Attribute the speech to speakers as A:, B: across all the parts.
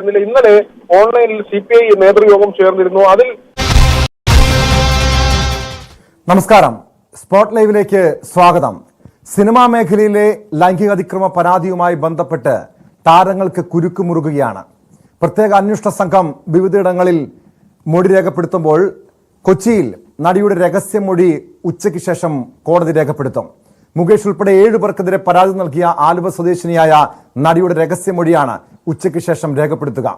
A: ഇന്നലെ ഓൺലൈനിൽ CPI നേതൃയോഗം ചേർന്നിരുന്നു. അതിൽ
B: നമസ്കാരം, സ്പോട്ട് ലൈവിലേക്ക് സ്വാഗതം. സിനിമാ മേഖലയിലെ ലൈംഗിക അതിക്രമ പരാതിയുമായി ബന്ധപ്പെട്ട് താരങ്ങൾക്ക് കുരുക്കുമുറുകുകയാണ്. പ്രത്യേക അന്വേഷണ സംഘം വിവിധയിടങ്ങളിൽ മൊഴി രേഖപ്പെടുത്തുമ്പോൾ കൊച്ചിയിൽ നടിയുടെ രഹസ്യമൊഴി ഉച്ചയ്ക്ക് ശേഷം കോടതി രേഖപ്പെടുത്തും. മുകേഷ് ഉൾപ്പെടെ 7 പേർക്കെതിരെ പരാതി നൽകിയ ആലുവ സ്വദേശിനിയായ നടിയുടെ രഹസ്യമൊഴിയാണ് ഉച്ചയ്ക്ക് ശേഷം രേഖപ്പെടുത്തുക.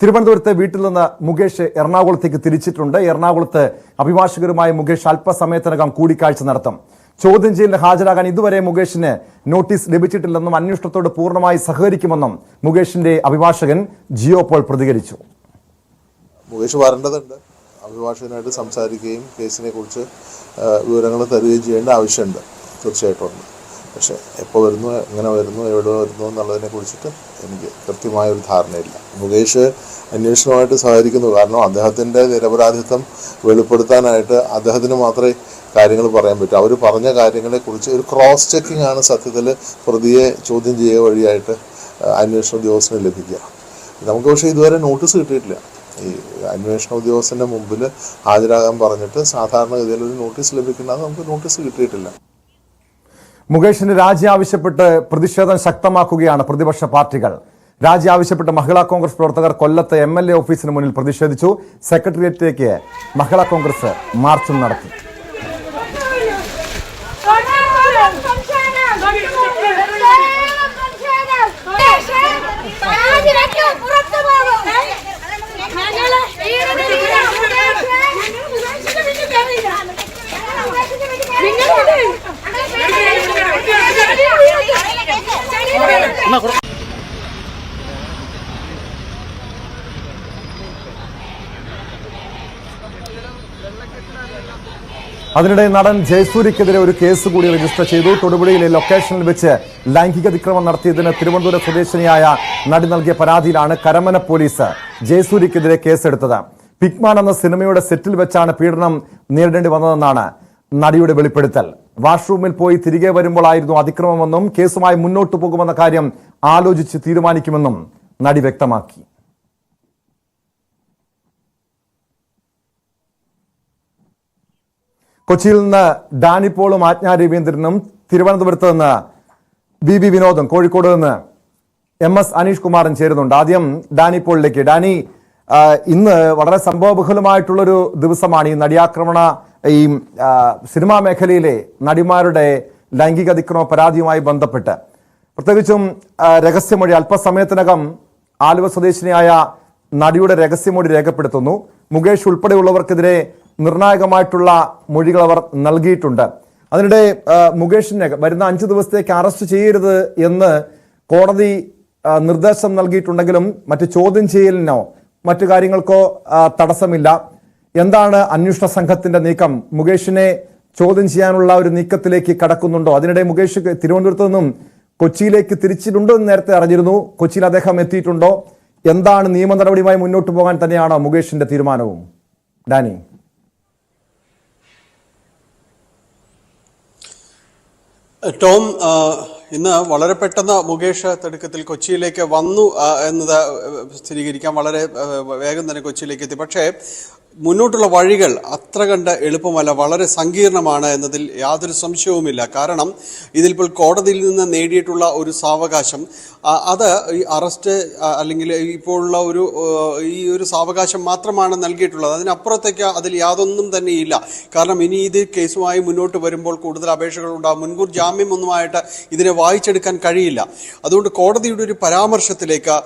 B: തിരുവനന്തപുരത്തെ വീട്ടിൽ നിന്ന് മുകേഷ് എറണാകുളത്തേക്ക് തിരിച്ചിട്ടുണ്ട്. എറണാകുളത്ത് അഭിഭാഷകരുമായി മുകേഷ് അല്പസമയത്തിനകം കൂടിക്കാഴ്ച നടത്തും. ചോദ്യം ചെയ്യലിന് ഹാജരാകാൻ ഇതുവരെ മുകേഷിന് നോട്ടീസ് ലഭിച്ചിട്ടില്ലെന്നും അന്വേഷണത്തോട് പൂർണ്ണമായി സഹകരിക്കുമെന്നും മുകേഷിന്റെ അഭിഭാഷകൻ ജിയോ പോൾ പ്രതികരിച്ചു.
C: മുകേഷ് വരേണ്ടതുണ്ട്, അഭിഭാഷകനായിട്ട് സംസാരിക്കുകയും കേസിനെ കുറിച്ച് വിവരങ്ങൾ തരികയും ചെയ്യേണ്ട ആവശ്യമുണ്ട്, തീർച്ചയായിട്ടും ഉണ്ട്. പക്ഷേ എപ്പോൾ വരുന്നു, എങ്ങനെ വരുന്നു, എവിടെ വരുന്നു എന്നുള്ളതിനെ കുറിച്ചിട്ട് എനിക്ക് കൃത്യമായൊരു ധാരണയില്ല. മുകേഷ് അന്വേഷണവുമായിട്ട് സഹകരിക്കുന്നു, കാരണം അദ്ദേഹത്തിൻ്റെ നിരപരാധിത്വം വെളിപ്പെടുത്താനായിട്ട് അദ്ദേഹത്തിന് മാത്രമേ കാര്യങ്ങൾ പറയാൻ പറ്റൂ. അവർ പറഞ്ഞ കാര്യങ്ങളെക്കുറിച്ച് ഒരു ക്രോസ് ചെക്കിംഗ് ആണ് സത്യത്തിൽ പ്രതിയെ ചോദ്യം ചെയ്യുക വഴിയായിട്ട് അന്വേഷണ ഉദ്യോഗസ്ഥന് ലഭിക്കുക. നമുക്ക് പക്ഷേ ഇതുവരെ നോട്ടീസ് കിട്ടിയിട്ടില്ല. ഈ അന്വേഷണ ഉദ്യോഗസ്ഥൻ്റെ മുമ്പിൽ ഹാജരാകാൻ പറഞ്ഞിട്ട് സാധാരണഗതിയിൽ ഒരു നോട്ടീസ് ലഭിക്കുന്നത് നമുക്ക് നോട്ടീസ് കിട്ടിയിട്ടില്ല.
B: മുകേഷിന് രാജി ആവശ്യപ്പെട്ട് പ്രതിഷേധം ശക്തമാക്കുകയാണ് പ്രതിപക്ഷ പാർട്ടികൾ. രാജി ആവശ്യപ്പെട്ട് മഹിളാ കോൺഗ്രസ് പ്രവർത്തകർ കൊല്ലത്ത് MLA ഓഫീസിന് മുന്നിൽ പ്രതിഷേധിച്ചു. സെക്രട്ടേറിയറ്റിലേക്ക് മഹിളാ കോൺഗ്രസ് മാർച്ചും നടത്തി. അതിനിടെ നടൻ ജയസൂര്യക്കെതിരെ ഒരു കേസ് കൂടി രജിസ്റ്റർ ചെയ്തു. തൊടുപുഴയിലെ ലൊക്കേഷനിൽ വെച്ച് ലൈംഗിക അതിക്രമം നടത്തിയതിന് തിരുവനന്തപുരം സ്വദേശിനിയായ നടി നൽകിയ പരാതിയിലാണ് കരമന പോലീസ് ജയസൂര്യക്കെതിരെ കേസെടുത്തത്. പിഗ്മാൻ എന്ന സിനിമയുടെ സെറ്റിൽ വെച്ചാണ് പീഡനം നേരിടേണ്ടി വന്നതെന്നാണ് നടിയുടെ വെളിപ്പെടുത്തൽ. വാഷ്റൂമിൽ പോയി തിരികെ വരുമ്പോഴായിരുന്നു അതിക്രമമെന്നും കേസുമായി മുന്നോട്ടു പോകുമെന്ന കാര്യം ആലോചിച്ച് തീരുമാനിക്കുമെന്നും നടി വ്യക്തമാക്കി. കൊച്ചിയിൽ നിന്ന് ഡാനി പോളും ആജ്ഞ രവീന്ദ്രനും, തിരുവനന്തപുരത്ത് നിന്ന് BB വിനോദും, കോഴിക്കോട് നിന്ന് MS അനീഷ് കുമാറും ചേരുന്നുണ്ട്. ആദ്യം ഡാനി പോളിലേക്ക്. ഡാനി, ഇന്ന് വളരെ സംഭവബഹുലമായിട്ടുള്ളൊരു ദിവസമാണ്. ഈ നടിയാക്രമണ, ഈ സിനിമാ മേഖലയിലെ നടിമാരുടെ ലൈംഗിക അതിക്രമ പരാതിയുമായി ബന്ധപ്പെട്ട് പ്രത്യേകിച്ചും രഹസ്യമൊഴി അല്പസമയത്തിനകം ആലുവ സ്വദേശിനിയായ നടിയുടെ രഹസ്യമൊഴി രേഖപ്പെടുത്തുന്നു. മുകേഷ് ഉൾപ്പെടെയുള്ളവർക്കെതിരെ നിർണായകമായിട്ടുള്ള മൊഴികൾ അവർ നൽകിയിട്ടുണ്ട്. അതിനിടെ മുകേഷിനെ വരുന്ന 5 ദിവസത്തേക്ക് അറസ്റ്റ് ചെയ്യരുത് എന്ന് കോടതി നിർദ്ദേശം നൽകിയിട്ടുണ്ടെങ്കിലും മറ്റ് ചോദ്യം ചെയ്യലിനോ മറ്റു കാര്യങ്ങൾക്കോ തടസ്സമില്ല. എന്താണ് അന്വേഷണ സംഘത്തിന്റെ നീക്കം? മുകേഷിനെ ചോദ്യം ചെയ്യാനുള്ള ഒരു നീക്കത്തിലേക്ക് കടക്കുന്നുണ്ടോ? അതിനിടെ മുകേഷ് തിരുവനന്തപുരത്ത് നിന്നും കൊച്ചിയിലേക്ക് തിരിച്ചിട്ടുണ്ടോ എന്ന് നേരത്തെ അറിഞ്ഞിരുന്നു. കൊച്ചിയിൽ അദ്ദേഹം എത്തിയിട്ടുണ്ടോ? എന്താണ് നിയമ നടപടിയുമായി മുന്നോട്ട് പോകാൻ തന്നെയാണോ മുകേഷിന്റെ തീരുമാനവും? ഡാനി.
D: ടോം, ഇന്ന് വളരെ പെട്ടെന്ന് മുകേഷ് തിടുക്കത്തിൽ കൊച്ചിയിലേക്ക് വന്നു എന്നത് സ്ഥിരീകരിക്കാൻ വളരെ വേഗം തന്നെ കൊച്ചിയിലേക്ക് എത്തി. പക്ഷേ മുന്നോട്ടുള്ള വഴികൾ അത്ര കണ്ട് എളുപ്പമല്ല, വളരെ സങ്കീർണമാണ് എന്നതിൽ യാതൊരു സംശയവുമില്ല. കാരണം ഇതിലിപ്പോൾ കോടതിയിൽ നിന്ന് നേടിയിട്ടുള്ള ഒരു സാവകാശം, അത് ഈ അറസ്റ്റ് അല്ലെങ്കിൽ ഇപ്പോഴുള്ള ഈ ഒരു സാവകാശം മാത്രമാണ് നൽകിയിട്ടുള്ളത്. അതിനപ്പുറത്തേക്ക് അതിൽ യാതൊന്നും തന്നെയില്ല. കാരണം ഇനി ഇത് കേസുമായി മുന്നോട്ട് വരുമ്പോൾ കൂടുതൽ അപേക്ഷകൾ ഉണ്ടാകും. മുൻകൂർ ജാമ്യമൊന്നുമായിട്ട് ഇതിനെ വായിച്ചെടുക്കാൻ കഴിയില്ല. അതുകൊണ്ട് കോടതിയുടെ ഒരു പരാമർശത്തിലേക്ക്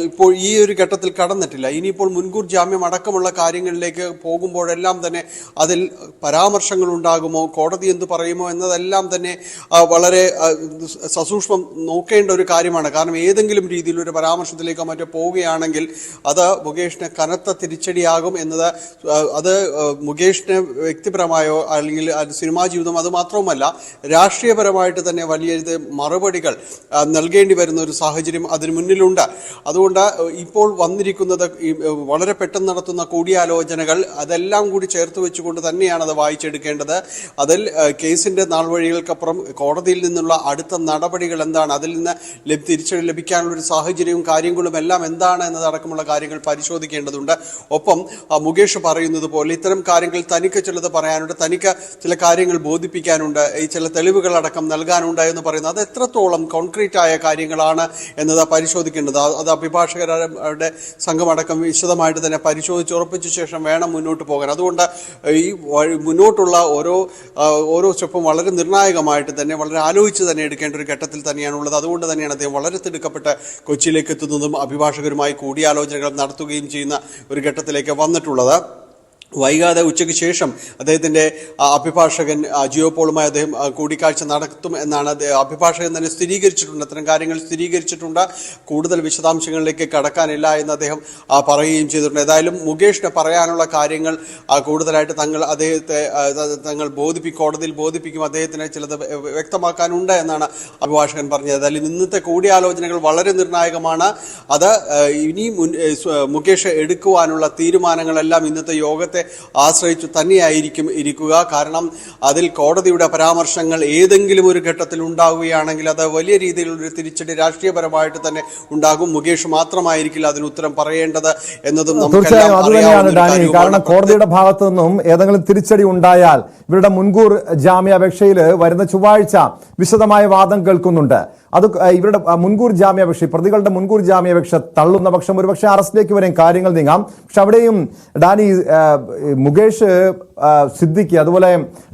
D: ഇപ്പോൾ ഈ ഒരു ഘട്ടത്തിൽ കടന്നിട്ടില്ല. ഇനിയിപ്പോൾ മുൻകൂർ ജാമ്യം അടക്കമുള്ള കാര്യങ്ങളിലേക്ക് പോകുമ്പോഴെല്ലാം തന്നെ അതിൽ പരാമർശങ്ങൾ ഉണ്ടാകുമോ, കോടതി എന്ത് പറയുമോ എന്നതെല്ലാം തന്നെ വളരെ സസൂക്ഷ്മം നോക്കേണ്ട ഒരു കാര്യമാണ്. കാരണം ഏതെങ്കിലും രീതിയിൽ ഒരു പരാമർശത്തിലേക്കോ മറ്റോ പോവുകയാണെങ്കിൽ അത് മുകേഷിന് കനത്ത തിരിച്ചടിയാകും എന്നത്, അത് മുകേഷിന് വ്യക്തിപരമായോ അല്ലെങ്കിൽ സിനിമാ ജീവിതം അത് മാത്രവുമല്ല രാഷ്ട്രീയപരമായിട്ട് തന്നെ വലിയ മറുപടികൾ നൽകേണ്ടി വരുന്ന ഒരു സാഹചര്യം അതിന് മുന്നിലുണ്ട്. അതുകൊണ്ട് ഇപ്പോൾ വന്നിരിക്കുന്നത് വളരെ പെട്ടെന്ന് നടത്തുന്ന കൂടിയാലോചന കൂടിയാലോചനകൾ അതെല്ലാം കൂടി ചേർത്ത് വെച്ചുകൊണ്ട് തന്നെയാണ് അത് വായിച്ചെടുക്കേണ്ടത്. അതിൽ കേസിന്റെ നാൾവഴികൾക്കപ്പുറം കോടതിയിൽ നിന്നുള്ള അടുത്ത നടപടികൾ എന്താണ്, അതിൽ നിന്ന് തിരിച്ചടി ലഭിക്കാനുള്ള ഒരു സാഹചര്യവും കാര്യങ്ങളും എല്ലാം എന്താണ് എന്നതടക്കമുള്ള കാര്യങ്ങൾ പരിശോധിക്കേണ്ടതുണ്ട്. ഒപ്പം മുകേഷ് പറയുന്നത് പോലെ ഇത്തരം കാര്യങ്ങൾ തനിക്ക് ചിലത് പറയാനുണ്ട്, തനിക്ക് ചില കാര്യങ്ങൾ ബോധിപ്പിക്കാനുണ്ട്, ഈ ചില തെളിവുകളടക്കം നൽകാനുണ്ട് എന്ന് പറയുന്നത് അത് എത്രത്തോളം കോൺക്രീറ്റ് ആയ കാര്യങ്ങളാണ് എന്നത് പരിശോധിക്കേണ്ടത്. അത് അഭിഭാഷകരുടെ സംഘമടക്കം വിശദമായിട്ട് തന്നെ പരിശോധിച്ച് ഉറപ്പിച്ച ശേഷം വേണം മുന്നോട്ട് പോകാൻ. അതുകൊണ്ട് ഈ മുന്നോട്ടുള്ള ഓരോ സ്റ്റെപ്പും വളരെ നിർണായകമായിട്ട് തന്നെ വളരെ ആലോചിച്ച് തന്നെ എടുക്കേണ്ട ഒരു ഘട്ടത്തിൽ തന്നെയാണുള്ളത്. അതുകൊണ്ട് തന്നെയാണ് അദ്ദേഹം വളരെ തിടുക്കപ്പെട്ട് കൊച്ചിയിലേക്ക് എത്തുന്നതും അഭിഭാഷകരുമായി കൂടിയാലോചനകൾ നടത്തുകയും ചെയ്യുന്ന ഒരു ഘട്ടത്തിലേക്ക് വന്നിട്ടുള്ളത്. വൈകാതെ ഉച്ചയ്ക്ക് ശേഷം അദ്ദേഹത്തിന്റെ അഭിഭാഷകൻ ജിയോ പോളുമായി അദ്ദേഹം കൂടിക്കാഴ്ച നടത്തും എന്നാണ് അഭിഭാഷകൻ തന്നെ സ്ഥിരീകരിച്ചിട്ടുണ്ട്. അത്തരം കാര്യങ്ങൾ സ്ഥിരീകരിച്ചിട്ടുണ്ട്. കൂടുതൽ വിശദാംശങ്ങളിലേക്ക് കടക്കാനില്ല എന്ന് അദ്ദേഹം പറയുകയും ചെയ്തിട്ടുണ്ട്. ഏതായാലും മുകേഷിന് പറയാനുള്ള കാര്യങ്ങൾ കൂടുതലായിട്ട് തങ്ങൾ കോടതിയിൽ ബോധിപ്പിക്കും, അദ്ദേഹത്തിന് ചിലത് വ്യക്തമാക്കാനുണ്ട് എന്നാണ് അഭിഭാഷകൻ പറഞ്ഞത്. ഏതായാലും ഇന്നത്തെ കൂടിയാലോചനകൾ വളരെ നിർണായകമാണ്. അത് ഇനി മുകേഷ് എടുക്കുവാനുള്ള തീരുമാനങ്ങളെല്ലാം ഇന്നത്തെ യോഗത്തെ ആശ്രയിച്ചു തന്നെയായിരിക്കും ഇരിക്കുക. കാരണം അതിൽ കോടതിയുടെ പരാമർശങ്ങൾ ഏതെങ്കിലും ഒരു ഘട്ടത്തിൽ ഉണ്ടാവുകയാണെങ്കിൽ അത് വലിയ രീതിയിലുള്ളൊരു തിരിച്ചടി രാഷ്ട്രീയപരമായിട്ട് തന്നെ ഉണ്ടാകും. മുകേഷ് മാത്രമായിരിക്കില്ല അതിന് ഉത്തരം പറയേണ്ടത് എന്നതും
B: തീർച്ചയായും അതുതന്നെയാണ് ഡാനി. കാരണം കോടതിയുടെ ഭാഗത്തു നിന്നും ഏതെങ്കിലും തിരിച്ചടി ഉണ്ടായാൽ ഇവരുടെ മുൻകൂർ ജാമ്യാപേക്ഷയിൽ വരുന്ന ചൊവ്വാഴ്ച വിശദമായ വാദം കേൾക്കുന്നുണ്ട്. അത് ഇവരുടെ മുൻകൂർ ജാമ്യാപേക്ഷ, പ്രതികളുടെ മുൻകൂർ ജാമ്യാപേക്ഷ തള്ളുന്ന പക്ഷം ഒരുപക്ഷെ അറസ്റ്റിലേക്ക് വരെയും കാര്യങ്ങൾ നീങ്ങാം. പക്ഷെ അവിടെയും ഡാനി, മുകേഷ്, സിദ്ദിഖ് അതുപോലെ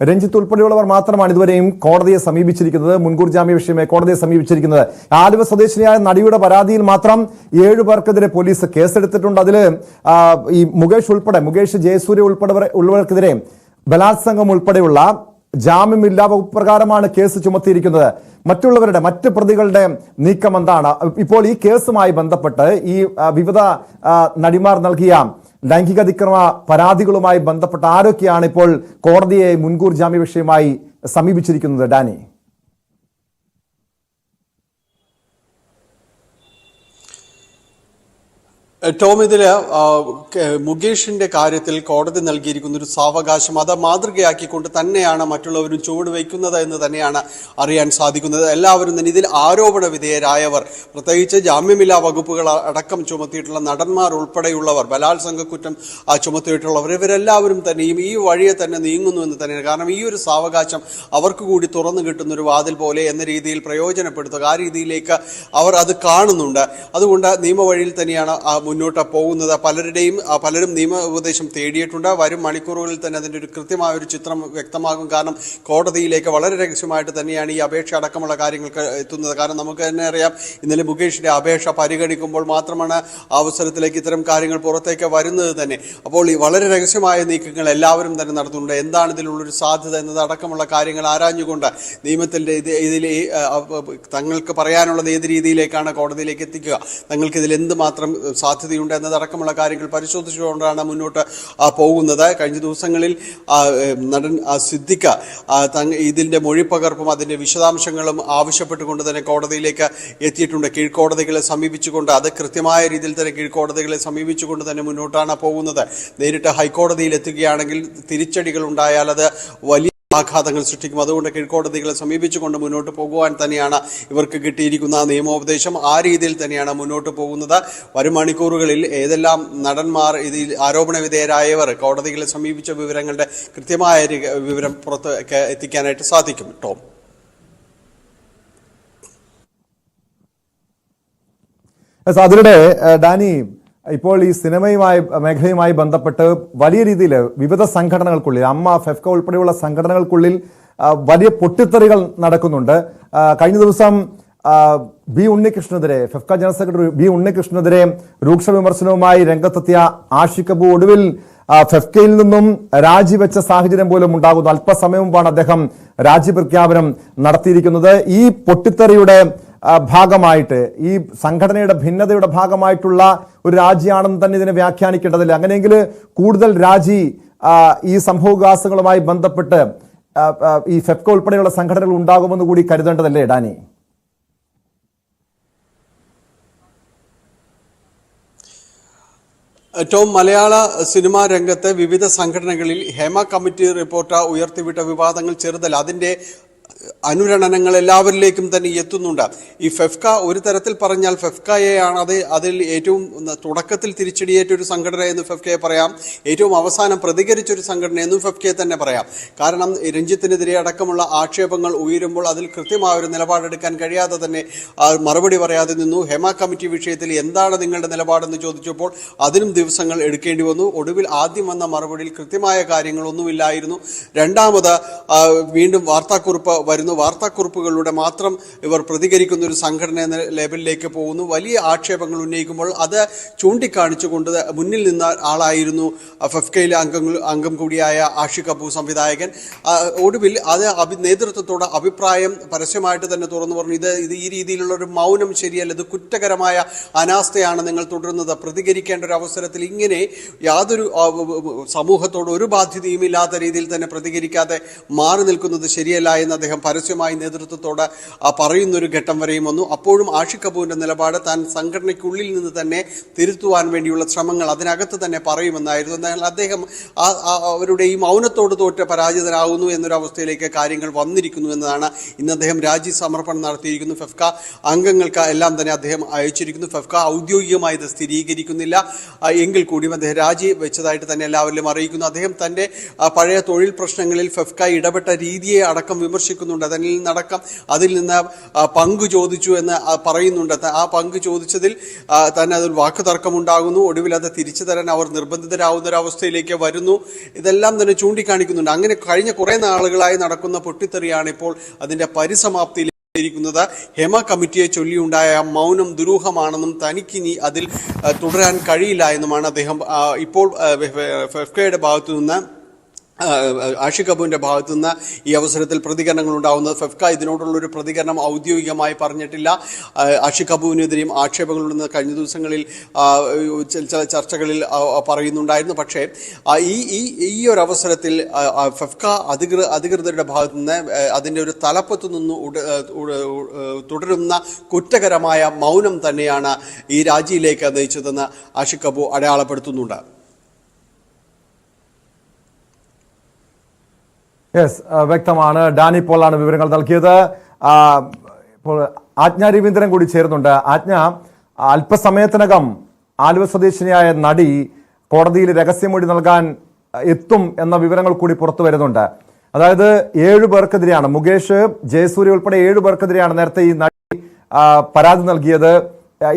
B: രഞ്ജിത്ത് ഉൾപ്പെടെയുള്ളവർ മാത്രമാണ് ഇതുവരെയും കോടതിയെ സമീപിച്ചിരിക്കുന്നത്, മുൻകൂർ ജാമ്യാപേക്ഷയുമായി കോടതിയെ സമീപിച്ചിരിക്കുന്നത്. ആലുവ സ്വദേശിനിയായ നടിയുടെ പരാതിയിൽ മാത്രം 7 പേർക്കെതിരെ പോലീസ് കേസെടുത്തിട്ടുണ്ട്. അതിൽ ഈ മുകേഷ് ജയസൂര്യ ഉൾപ്പെടെയുള്ളവർക്കെതിരെ ബലാത്സംഗം ഉൾപ്പെടെയുള്ള ജാമ്യമില്ലാ വകുപ്പ് പ്രകാരമാണ് കേസ് ചുമത്തിയിരിക്കുന്നത്. മറ്റ് പ്രതികളുടെ നീക്കം എന്താണ്? ഇപ്പോൾ ഈ കേസുമായി ബന്ധപ്പെട്ട് ഈ വിവിധ നടിമാർ നൽകിയ ലൈംഗിക അതിക്രമ പരാതികളുമായി ബന്ധപ്പെട്ട് ആരൊക്കെയാണ് ഇപ്പോൾ കോടതിയെ മുൻകൂർ ജാമ്യാപേക്ഷയുമായി സമീപിച്ചിരിക്കുന്നത് ഡാനി?
D: ടോം, ഇതിൽ മുകേഷിന്റെ കാര്യത്തിൽ കോടതി നൽകിയിരിക്കുന്ന ഒരു സാവകാശം അത് മാതൃകയാക്കിക്കൊണ്ട് തന്നെയാണ് മറ്റുള്ളവരും ചുവട് വയ്ക്കുന്നത് എന്ന് തന്നെയാണ് അറിയാൻ സാധിക്കുന്നത്. എല്ലാവരും തന്നെ ഇതിൽ ആരോപണ വിധേയരായവർ, പ്രത്യേകിച്ച് ജാമ്യമില്ലാ വകുപ്പുകൾ അടക്കം ചുമത്തിയിട്ടുള്ള നടന്മാർ ഉൾപ്പെടെയുള്ളവർ, ബലാത്സംഗ കുറ്റം ചുമത്തിയിട്ടുള്ളവർ, ഇവരെല്ലാവരും തന്നെയും ഈ വഴിയെ തന്നെ നീങ്ങുന്നു എന്ന് തന്നെയാണ്. കാരണം ഈ ഒരു സാവകാശം അവർക്ക് കൂടി തുറന്നു കിട്ടുന്ന ഒരു വാതിൽ പോലെ എന്ന രീതിയിൽ പ്രയോജനപ്പെടുത്തുക, ആ രീതിയിലേക്ക് അവർ അത് കാണുന്നുണ്ട്. അതുകൊണ്ട് നിയമവഴിയിൽ തന്നെയാണ് മുന്നോട്ട് പോകുന്നത്. പലരും നിയമ ഉപദേശം തേടിയിട്ടുണ്ട്. വരും മണിക്കൂറുകളിൽ തന്നെ അതിൻ്റെ ഒരു കൃത്യമായ ഒരു ചിത്രം വ്യക്തമാകും. കാരണം കോടതിയിലേക്ക് വളരെ രഹസ്യമായിട്ട് തന്നെയാണ് ഈ അപേക്ഷ അടക്കമുള്ള കാര്യങ്ങൾക്ക് എത്തുന്നത്. കാരണം നമുക്ക് തന്നെ അറിയാം, ഇന്നലെ മുകേഷിന്റെ അപേക്ഷ പരിഗണിക്കുമ്പോൾ മാത്രമാണ് അവസരത്തിലേക്ക് ഇത്തരം കാര്യങ്ങൾ പുറത്തേക്ക് വരുന്നത് തന്നെ. അപ്പോൾ ഈ വളരെ രഹസ്യമായ നീക്കങ്ങൾ എല്ലാവരും തന്നെ നടത്തുന്നുണ്ട്. എന്താണ് ഇതിലുള്ളൊരു സാധ്യത എന്നത് അടക്കമുള്ള കാര്യങ്ങൾ ആരാഞ്ഞുകൊണ്ട് നിയമത്തിൻ്റെ ഇതിൽ തങ്ങൾക്ക് പറയാനുള്ളത് ഏത് രീതിയിലേക്കാണ് കോടതിയിലേക്ക് എത്തിക്കുക, തങ്ങൾക്ക് ഇതിൽ എന്തുമാത്രം സാധ്യതയുണ്ട് എന്നതടക്കമുള്ള കാര്യങ്ങൾ പരിശോധിച്ചുകൊണ്ടാണ് മുന്നോട്ട് പോകുന്നത്. കഴിഞ്ഞ ദിവസങ്ങളിൽ നടൻ സിദ്ദിഖ് ഇതിന്റെ മൊഴിപ്പകർപ്പും അതിന്റെ വിശദാംശങ്ങളും ആവശ്യപ്പെട്ടുകൊണ്ട് തന്നെ കോടതിയിലേക്ക് എത്തിയിട്ടുണ്ട്. കീഴ്ക്കോടതികളെ സമീപിച്ചുകൊണ്ട്, അത് കൃത്യമായ രീതിയിൽ തന്നെ കീഴ്ക്കോടതികളെ സമീപിച്ചുകൊണ്ട് തന്നെ മുന്നോട്ടാണ് പോകുന്നത്. നേരിട്ട് ഹൈക്കോടതിയിൽ എത്തുകയാണെങ്കിൽ തിരിച്ചടികൾ ഉണ്ടായാൽ അത് വലിയ ആഘാതങ്ങൾ സൃഷ്ടിക്കും. അതുകൊണ്ട് കീഴ്ക്കോടതികളെ സമീപിച്ചുകൊണ്ട് മുന്നോട്ട് പോകുവാൻ തന്നെയാണ് ഇവർക്ക് കിട്ടിയിരിക്കുന്ന നിയമോപദേശം. ആ രീതിയിൽ തന്നെയാണ് മുന്നോട്ട് പോകുന്നത്. വരും മണിക്കൂറുകളിൽ ഏതെല്ലാം നടന്മാർ ഇതിൽ ആരോപണ വിധേയരായവർ കോടതികളെ സമീപിച്ച വിവരങ്ങളുടെ കൃത്യമായ വിവരം പുറത്ത് എത്തിക്കാനായിട്ട് സാധിക്കും. ടോം,
B: അതിനിടെ ഡാനി, ഇപ്പോൾ ഈ മേഖലയുമായി ബന്ധപ്പെട്ട് വലിയ രീതിയിൽ വിവിധ സംഘടനകൾക്കുള്ളിൽ, അമ്മ, ഫെഫ്ക ഉൾപ്പെടെയുള്ള സംഘടനകൾക്കുള്ളിൽ വലിയ പൊട്ടിത്തെറികൾ നടക്കുന്നുണ്ട്. കഴിഞ്ഞ ദിവസം ബി ഉണ്ണികൃഷ്ണനെതിരെ, ഫെഫ്ക ജനറൽ സെക്രട്ടറി ബി ഉണ്ണികൃഷ്ണനെതിരെ രൂക്ഷ വിമർശനവുമായി രംഗത്തെത്തിയ ആഷിഖ് അബു ഒടുവിൽ ഫെഫ്കയിൽ നിന്നും രാജിവെച്ച സാഹചര്യം പോലും ഉണ്ടാകുന്നു. അല്പസമയം മുമ്പാണ് അദ്ദേഹം രാജിപ്രഖ്യാപനം നടത്തിയിരിക്കുന്നത്. ഈ പൊട്ടിത്തെറിയുടെ ഭാഗമായിട്ട്, ഈ സംഘടനയുടെ ഭിന്നതയുടെ ഭാഗമായിട്ടുള്ള ഒരു രാജിയാണെന്ന് തന്നെ ഇതിനെ വ്യാഖ്യാനിക്കേണ്ടതില്ല. അങ്ങനെയെങ്കിൽ കൂടുതൽ രാജി ഈ സംഭവവികാസങ്ങളുമായി ബന്ധപ്പെട്ട് ഈ ഫെഫ്ക ഉൾപ്പെടെയുള്ള സംഘടനകൾ ഉണ്ടാകുമെന്ന് കൂടി കരുതേണ്ടതല്ലേ ഡാനി?
D: ടോം, മലയാള സിനിമാ രംഗത്തെ വിവിധ സംഘടനകളിൽ ഹേമ കമ്മിറ്റി റിപ്പോർട്ട് ഉയർത്തിവിട്ട വിവാദങ്ങൾ ചെറുതല്ല. അതിന്റെ അനുരണനങ്ങൾ എല്ലാവരിലേക്കും തന്നെ എത്തുന്നുണ്ട്. ഈ ഫെഫ്ക ഒരു തരത്തിൽ പറഞ്ഞാൽ ഫെഫ്കയെയാണ് അതിൽ ഏറ്റവും തുടക്കത്തിൽ തിരിച്ചടിയേറ്റ ഒരു സംഘടന എന്ന് ഫെഫ്കയെ പറയാം, ഏറ്റവും അവസാനം പ്രതികരിച്ചൊരു സംഘടന എന്നും ഫെഫ്കയെ തന്നെ പറയാം. കാരണം രഞ്ജിത്തിനെതിരെ അടക്കമുള്ള ആക്ഷേപങ്ങൾ ഉയരുമ്പോൾ അതിൽ കൃത്യമായ ഒരു നിലപാടെടുക്കാൻ കഴിയാതെ തന്നെ മറുപടി പറയാതെ നിന്നു. ഹേമ കമ്മിറ്റി വിഷയത്തിൽ എന്താണ് നിങ്ങളുടെ നിലപാടെന്ന് ചോദിച്ചപ്പോൾ അതിനും ദിവസങ്ങൾ എടുക്കേണ്ടി വന്നു. ഒടുവിൽ ആദ്യം വന്ന മറുപടിയിൽ കൃത്യമായ കാര്യങ്ങളൊന്നുമില്ലായിരുന്നു. രണ്ടാമത് വീണ്ടും വാർത്താക്കുറിപ്പ് വരുന്നു. വാർത്താക്കുറിപ്പുകളിലൂടെ മാത്രം ഇവർ പ്രതികരിക്കുന്ന ഒരു സംഘടന എന്ന ലെവലിലേക്ക് പോകുന്നു. വലിയ ആക്ഷേപങ്ങൾ ഉന്നയിക്കുമ്പോൾ അത് ചൂണ്ടിക്കാണിച്ചുകൊണ്ട് മുന്നിൽ നിന്ന ആളായിരുന്നു ഫെഫ്കയിലെ അംഗം കൂടിയായ ആഷിഖ് കപൂർ സംവിധായകൻ. ഒടുവിൽ അത് നേതൃത്വത്തോട് അഭിപ്രായം പരസ്യമായിട്ട് തന്നെ തുറന്നു പറഞ്ഞു. ഇത് ഈ രീതിയിലുള്ള ഒരു മൗനം ശരിയല്ല, ഇത് കുറ്റകരമായ അനാസ്ഥയാണ് നിങ്ങൾ തുടരുന്നത്. പ്രതികരിക്കേണ്ട ഒരു അവസരത്തിൽ ഇങ്ങനെ യാതൊരു സമൂഹത്തോട് ഒരു ബാധ്യതയും ഇല്ലാത്ത രീതിയിൽ തന്നെ പ്രതികരിക്കാതെ മാറി നിൽക്കുന്നത് ശരിയല്ല എന്ന് അദ്ദേഹം പരസ്യമായി നേതൃത്വത്തോട് പറയുന്നൊരു ഘട്ടം വരെയും വന്നു. അപ്പോഴും ആഷിഖ് കപൂറിന്റെ നിലപാട് താൻ സംഘടനയ്ക്കുള്ളിൽ നിന്ന് തന്നെ തിരുത്തുവാൻ വേണ്ടിയുള്ള ശ്രമങ്ങൾ അതിനകത്ത് തന്നെ പറയുമെന്നായിരുന്നു. എന്നാൽ അദ്ദേഹം അവരുടെ ഈ മൗനത്തോട് തോറ്റ് പരാജിതനാകുന്നു എന്നൊരവസ്ഥയിലേക്ക് കാര്യങ്ങൾ വന്നിരിക്കുന്നു എന്നതാണ്. ഇന്ന് അദ്ദേഹം രാജി സമർപ്പണം നടത്തിയിരിക്കുന്നു. ഫെഫ്ക അംഗങ്ങൾക്ക് എല്ലാം തന്നെ അദ്ദേഹം അയച്ചിരിക്കുന്നു. ഫെഫ്ക ഔദ്യോഗികമായി ഇത് സ്ഥിരീകരിക്കുന്നില്ല എങ്കിൽ കൂടിയും അദ്ദേഹം രാജി വെച്ചതായിട്ട് തന്നെ എല്ലാവരിലും അറിയിക്കുന്നു. അദ്ദേഹം തൻ്റെ പഴയ തൊഴിൽ പ്രശ്നങ്ങളിൽ ഫെഫ്ക ഇടപെട്ട രീതിയെ അടക്കം വിമർശിക്കുന്നുണ്ട്. അതിൽ നിന്ന് പങ്ക് ചോദിച്ചു എന്ന് പറയുന്നുണ്ട്. ആ പങ്ക് ചോദിച്ചതിൽ തന്നെ അതൊരു വാക്ക് തർക്കമുണ്ടാകുന്നു. ഒടുവിൽ അത് തിരിച്ചു തരാൻ അവർ നിർബന്ധിതരാകുന്ന ഒരു അവസ്ഥയിലേക്ക് വരുന്നു. ഇതെല്ലാം തന്നെ ചൂണ്ടിക്കാണിക്കുന്നുണ്ട്. അങ്ങനെ കഴിഞ്ഞ കുറേ നാളുകളായി നടക്കുന്ന പൊട്ടിത്തെറിയാണ് ഇപ്പോൾ അതിന്റെ പരിസമാപ്തിയിൽ ിക്കുന്നത്. ഹേമ കമ്മിറ്റിയെ ചൊല്ലിയുണ്ടായ മൗനം ദുരൂഹമാണെന്നും തനിക്കിനി അതിൽ തുടരാൻ കഴിയില്ല എന്നുമാണ് അദ്ദേഹം ഇപ്പോൾ ഫെഫ്കയുടെ ഭാഗത്തു നിന്ന് ആഷിഖ് കപൂറിന്റെ ഭാഗത്തു നിന്ന് ഈ അവസരത്തിൽ പ്രതികരണങ്ങൾ ഉണ്ടാകുന്നത്. ഫെഫ്ക ഇതിനോടുള്ളൊരു പ്രതികരണം ഔദ്യോഗികമായി പറഞ്ഞിട്ടില്ല. ആഷിഖ് കപൂറിനെതിരെയും ആക്ഷേപങ്ങളുണ്ടെന്ന് കഴിഞ്ഞ ദിവസങ്ങളിൽ ചില ചർച്ചകളിൽ പറയുന്നുണ്ടായിരുന്നു. പക്ഷേ ഈ ഒരു അവസരത്തിൽ ഫെഫ്ക അധികൃതരുടെ ഭാഗത്തു നിന്ന് അതിൻ്റെ ഒരു തലപ്പത്തു നിന്ന് തുടരുന്ന കുറ്റകരമായ മൗനം തന്നെയാണ് ഈ രാജിയിലേക്ക് നയിച്ചതെന്ന് ആഷിഖ് കപൂർ അടയാളപ്പെടുത്തുന്നുണ്ട്.
B: യെസ്, വ്യക്തമാണ്. ഡാനി പോളാണ് വിവരങ്ങൾ നൽകിയത്. ഇപ്പോൾ ആജ്ഞ രവീന്ദ്രൻ കൂടി ചേരുന്നുണ്ട്. ആജ്ഞ, അല്പസമയത്തിനകം ആലുവ സ്വദേശിനിയായ നടി കോടതിയിൽ രഹസ്യമൊഴി നൽകാൻ എത്തും എന്ന വിവരങ്ങൾ കൂടി പുറത്തു വരുന്നുണ്ട്. അതായത് 7 പേർക്കെതിരെയാണ്, മുകേഷ്, ജയസൂര്യ ഉൾപ്പെടെ 7 പേർക്കെതിരെയാണ് നേരത്തെ ഈ നടി പരാതി നൽകിയത്.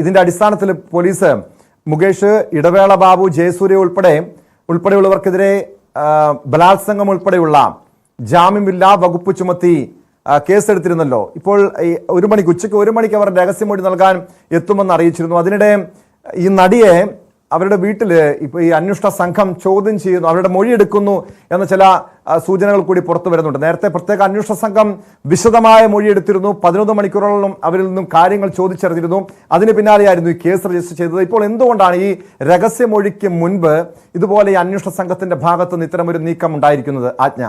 B: ഇതിന്റെ അടിസ്ഥാനത്തിൽ പോലീസ് മുകേഷ്, ഇടവേള ബാബു, ജയസൂര്യ ഉൾപ്പെടെയുള്ളവർക്കെതിരെ ബലാത്സംഗം ഉൾപ്പെടെയുള്ള ജാമ്യമില്ലാ വകുപ്പ് ചുമത്തി കേസെടുത്തിരുന്നല്ലോ. ഇപ്പോൾ ഉച്ചയ്ക്ക് 1 മണിക്ക് അവർ രഹസ്യമൊഴി നൽകാൻ എത്തുമെന്ന് അറിയിച്ചിരുന്നു. അതിനിടെ ഈ നടിയെ അവരുടെ വീട്ടിൽ ഇപ്പോൾ ഈ അന്വേഷണ സംഘം ചോദ്യം ചെയ്യുന്നു, അവരുടെ മൊഴിയെടുക്കുന്നു എന്ന ചില സൂചനകൾ കൂടി പുറത്തു വരുന്നുണ്ട്. നേരത്തെ പ്രത്യേക അന്വേഷണ സംഘം വിശദമായ മൊഴിയെടുത്തിരുന്നു. 11 മണിക്കൂറോളം അവരിൽ നിന്നും കാര്യങ്ങൾ ചോദിച്ചറിഞ്ഞിരുന്നു. അതിന് പിന്നാലെയായിരുന്നു ഈ കേസ് രജിസ്റ്റർ ചെയ്തത്. ഇപ്പോൾ എന്തുകൊണ്ടാണ് ഈ രഹസ്യമൊഴിക്ക് മുൻപ് ഇതുപോലെ ഈ അന്വേഷണ സംഘത്തിന്റെ ഭാഗത്ത് നിന്ന് ഇത്തരമൊരു നീക്കം ഉണ്ടായിരിക്കുന്നത്? ആജ്ഞ,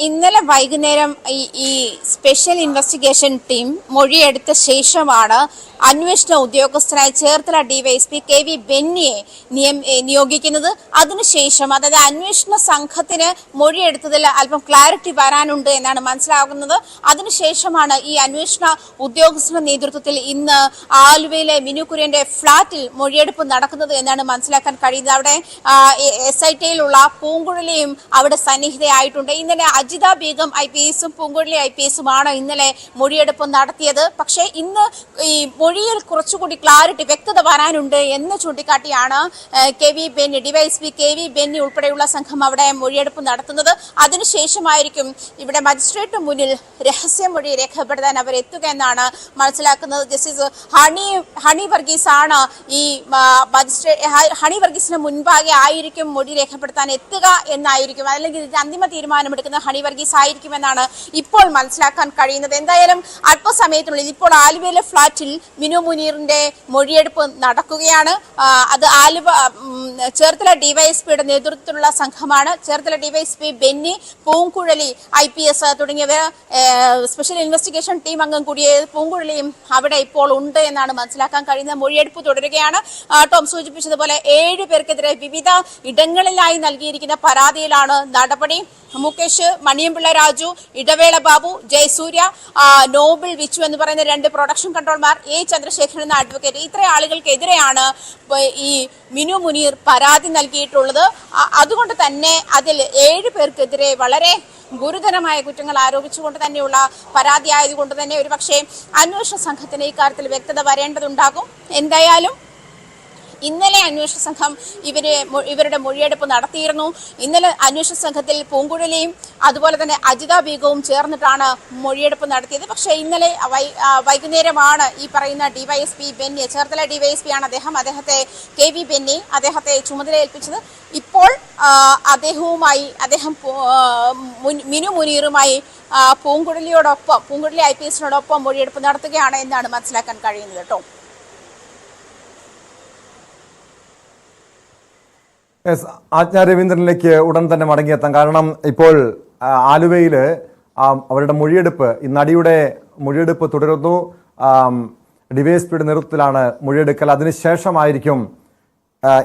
E: ഇന്നലെ വൈകുന്നേരം ഈ സ്പെഷ്യൽ ഇൻവെസ്റ്റിഗേഷൻ ടീം മൊഴിയെടുത്ത ശേഷമാണ് അന്വേഷണ ഉദ്യോഗസ്ഥനായി ചേർത്തല ഡിവൈഎസ്പി KV ബെന്നിയെ നിയോഗിക്കുന്നത്. അതിനുശേഷം, അതായത് അന്വേഷണ സംഘത്തിന് മൊഴിയെടുത്തതിൽ അല്പം ക്ലാരിറ്റി വരാനുണ്ട് എന്നാണ് മനസ്സിലാകുന്നത്. അതിനുശേഷമാണ് ഈ അന്വേഷണ ഉദ്യോഗസ്ഥരുടെ നേതൃത്വത്തിൽ ഇന്ന് ആലുവയിലെ മിനു കുര്യന്റെ ഫ്ളാറ്റിൽ മൊഴിയെടുപ്പ് നടക്കുന്നത് എന്നാണ് മനസ്സിലാക്കാൻ കഴിയുന്നത്. അവിടെ SITയിലുള്ള പൂങ്കുഴലിയും അവിടെ സന്നിഹിതയായിട്ടുണ്ട്. ഇന്നലെ അജിത ബീഗം IPS പൂങ്കുഴലി IPSമാണ് ഇന്നലെ മൊഴിയെടുപ്പ് നടത്തിയത്. പക്ഷേ ഇന്ന് ഈ മൊഴിയിൽ കുറച്ചുകൂടി ക്ലാരിറ്റി, വ്യക്തത വരാനുണ്ട് എന്ന് ചൂണ്ടിക്കാട്ടിയാണ് KV Benny, DYSP KV Benny ഉൾപ്പെടെയുള്ള സംഘം അവിടെ മൊഴിയെടുപ്പ് നടത്തുന്നത്. അതിനുശേഷമായിരിക്കും ഇവിടെ മജിസ്ട്രേറ്റ് മുന്നിൽ രഹസ്യമൊഴി രേഖപ്പെടുത്താൻ അവർ എത്തുക എന്നാണ് മനസ്സിലാക്കുന്നത്. ജസ്റ്റിസ് ഹണി വർഗീസ് ആണ് ഈ ഹണി വർഗീസിന് മുൻപാകെ ആയിരിക്കും മൊഴി രേഖപ്പെടുത്താൻ എത്തുക എന്നായിരിക്കും, അല്ലെങ്കിൽ ഇതിന്റെ അന്തിമ തീരുമാനമെടുക്കുന്ന ഹണി ഹണി വർഗീസ് ആയിരിക്കുമെന്നാണ് ഇപ്പോൾ മനസ്സിലാക്കാൻ കഴിയുന്നത്. എന്തായാലും അല്പസമയത്തിനുള്ളിൽ ഇപ്പോൾ ആലുവയിലെ ഫ്ളാറ്റിൽ മിനു മുനീറിന്റെ മൊഴിയെടുപ്പ് നടക്കുകയാണ്. അത് ആലുവ ചേർത്തല ഡിവൈഎസ്പിയുടെ നേതൃത്വത്തിലുള്ള സംഘമാണ്. ചേർത്തല ഡിവൈഎസ്പി ബെന്നി, പൂങ്കുഴലി IPS തുടങ്ങിയവർ സ്പെഷ്യൽ ഇൻവെസ്റ്റിഗേഷൻ ടീം അംഗം കൂടിയ പൂങ്കുഴലിയും അവിടെ ഇപ്പോൾ ഉണ്ട് എന്നാണ് മനസ്സിലാക്കാൻ കഴിയുന്നത്. മൊഴിയെടുപ്പ് തുടരുകയാണ്. ടോം സൂചിപ്പിച്ചതുപോലെ 7 പേർക്കെതിരെ വിവിധ ഇടങ്ങളിലായി നൽകിയിരിക്കുന്ന പരാതിയിലാണ് നടപടി. മുകേഷ്, മണിയമ്പിള്ള രാജു, ഇടവേള ബാബു, ജയസൂര്യ, നോബിൾ വിച്ചു എന്ന് പറയുന്ന 2 പ്രൊഡക്ഷൻ കൺട്രോളർമാർ, A ചന്ദ്രശേഖരൻ എന്ന അഡ്വക്കേറ്റ്, ഇത്രയും ആളുകൾക്കെതിരെയാണ് ഈ മിനു മുനീർ പരാതി നൽകിയിട്ടുള്ളത്. അതുകൊണ്ട് തന്നെ അതിൽ 7 പേർക്കെതിരെ വളരെ ഗുരുതരമായ കുറ്റങ്ങൾ ആരോപിച്ചുകൊണ്ട് തന്നെയുള്ള പരാതി ആയതുകൊണ്ട് തന്നെ ഒരുപക്ഷെ അന്വേഷണ സംഘത്തിന് ഇക്കാര്യത്തിൽ വ്യക്തത വരേണ്ടതുണ്ടാകും. എന്തായാലും ഇന്നലെ അന്വേഷണ സംഘം ഇവരുടെ മൊഴിയെടുപ്പ് നടത്തിയിരുന്നു. ഇന്നലെ അന്വേഷണ സംഘത്തിൽ പൂങ്കുഴലിയും അതുപോലെ തന്നെ അജിത ബീഗവും ചേർന്നിട്ടാണ് മൊഴിയെടുപ്പ് നടത്തിയത്. പക്ഷേ ഇന്നലെ വൈകുന്നേരമാണ് ഈ പറയുന്ന ഡിവൈഎസ്പി ബെന്നി, ചേർത്തല ഡിവൈഎസ്പി ആണ് അദ്ദേഹത്തെ KV ബെന്നി അദ്ദേഹത്തെ ചുമതലയേൽപ്പിച്ചത്. ഇപ്പോൾ അദ്ദേഹം മിനു മുനീറുമായി പൂങ്കുഴലി IPSനോടൊപ്പം മൊഴിയെടുപ്പ് നടത്തുകയാണ് എന്നാണ് മനസ്സിലാക്കാൻ കഴിയുന്നത് കേട്ടോ.
B: ആജ്ഞ രവീന്ദ്രനിലേക്ക് ഉടൻ തന്നെ മടങ്ങിയെത്താം. കാരണം ഇപ്പോൾ ആലുവയിൽ അവരുടെ മൊഴിയെടുപ്പ്, ഈ നടിയുടെ മൊഴിയെടുപ്പ് തുടരുന്നു. ഡിവൈഎസ്പിയുടെ നേതൃത്വത്തിലാണ് മൊഴിയെടുക്കൽ. അതിനുശേഷമായിരിക്കും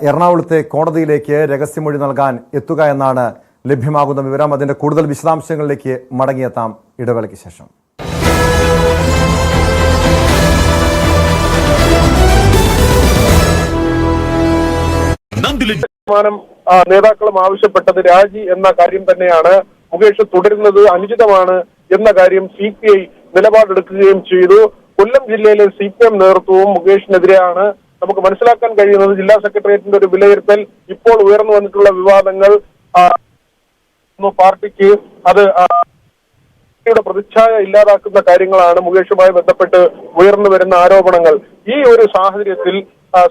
B: എറണാകുളത്തെ കോടതിയിലേക്ക് രഹസ്യമൊഴി നൽകാൻ എത്തുക എന്നാണ് ലഭ്യമാകുന്ന വിവരം. അതിന്റെ കൂടുതൽ വിശദാംശങ്ങളിലേക്ക് മടങ്ങിയെത്താം ഇടവേളയ്ക്ക് ശേഷം.
A: നേതാക്കളും ആവശ്യപ്പെട്ടത് രാജി എന്ന കാര്യം തന്നെയാണ്. മുകേഷ് തുടരുന്നത് അനുചിതമാണ് എന്ന കാര്യം CPI നിലപാടെടുക്കുകയും ചെയ്തു. കൊല്ലം ജില്ലയിലെ CPM നേതൃത്വവും മുകേഷിനെതിരെയാണ്. നമുക്ക് മനസ്സിലാക്കാൻ കഴിയുന്നത് ജില്ലാ സെക്രട്ടേറിയറ്റിന്റെ ഒരു വിലയിരുത്തൽ ഇപ്പോൾ ഉയർന്നു വന്നിട്ടുള്ള വിവാദങ്ങൾ പാർട്ടിക്ക് അത് പ്രതിച്ഛായ ഇല്ലാതാക്കുന്ന കാര്യങ്ങളാണ് മുകേഷുമായി ബന്ധപ്പെട്ട് ഉയർന്നു വരുന്ന ആരോപണങ്ങൾ. ഈ ഒരു സാഹചര്യത്തിൽ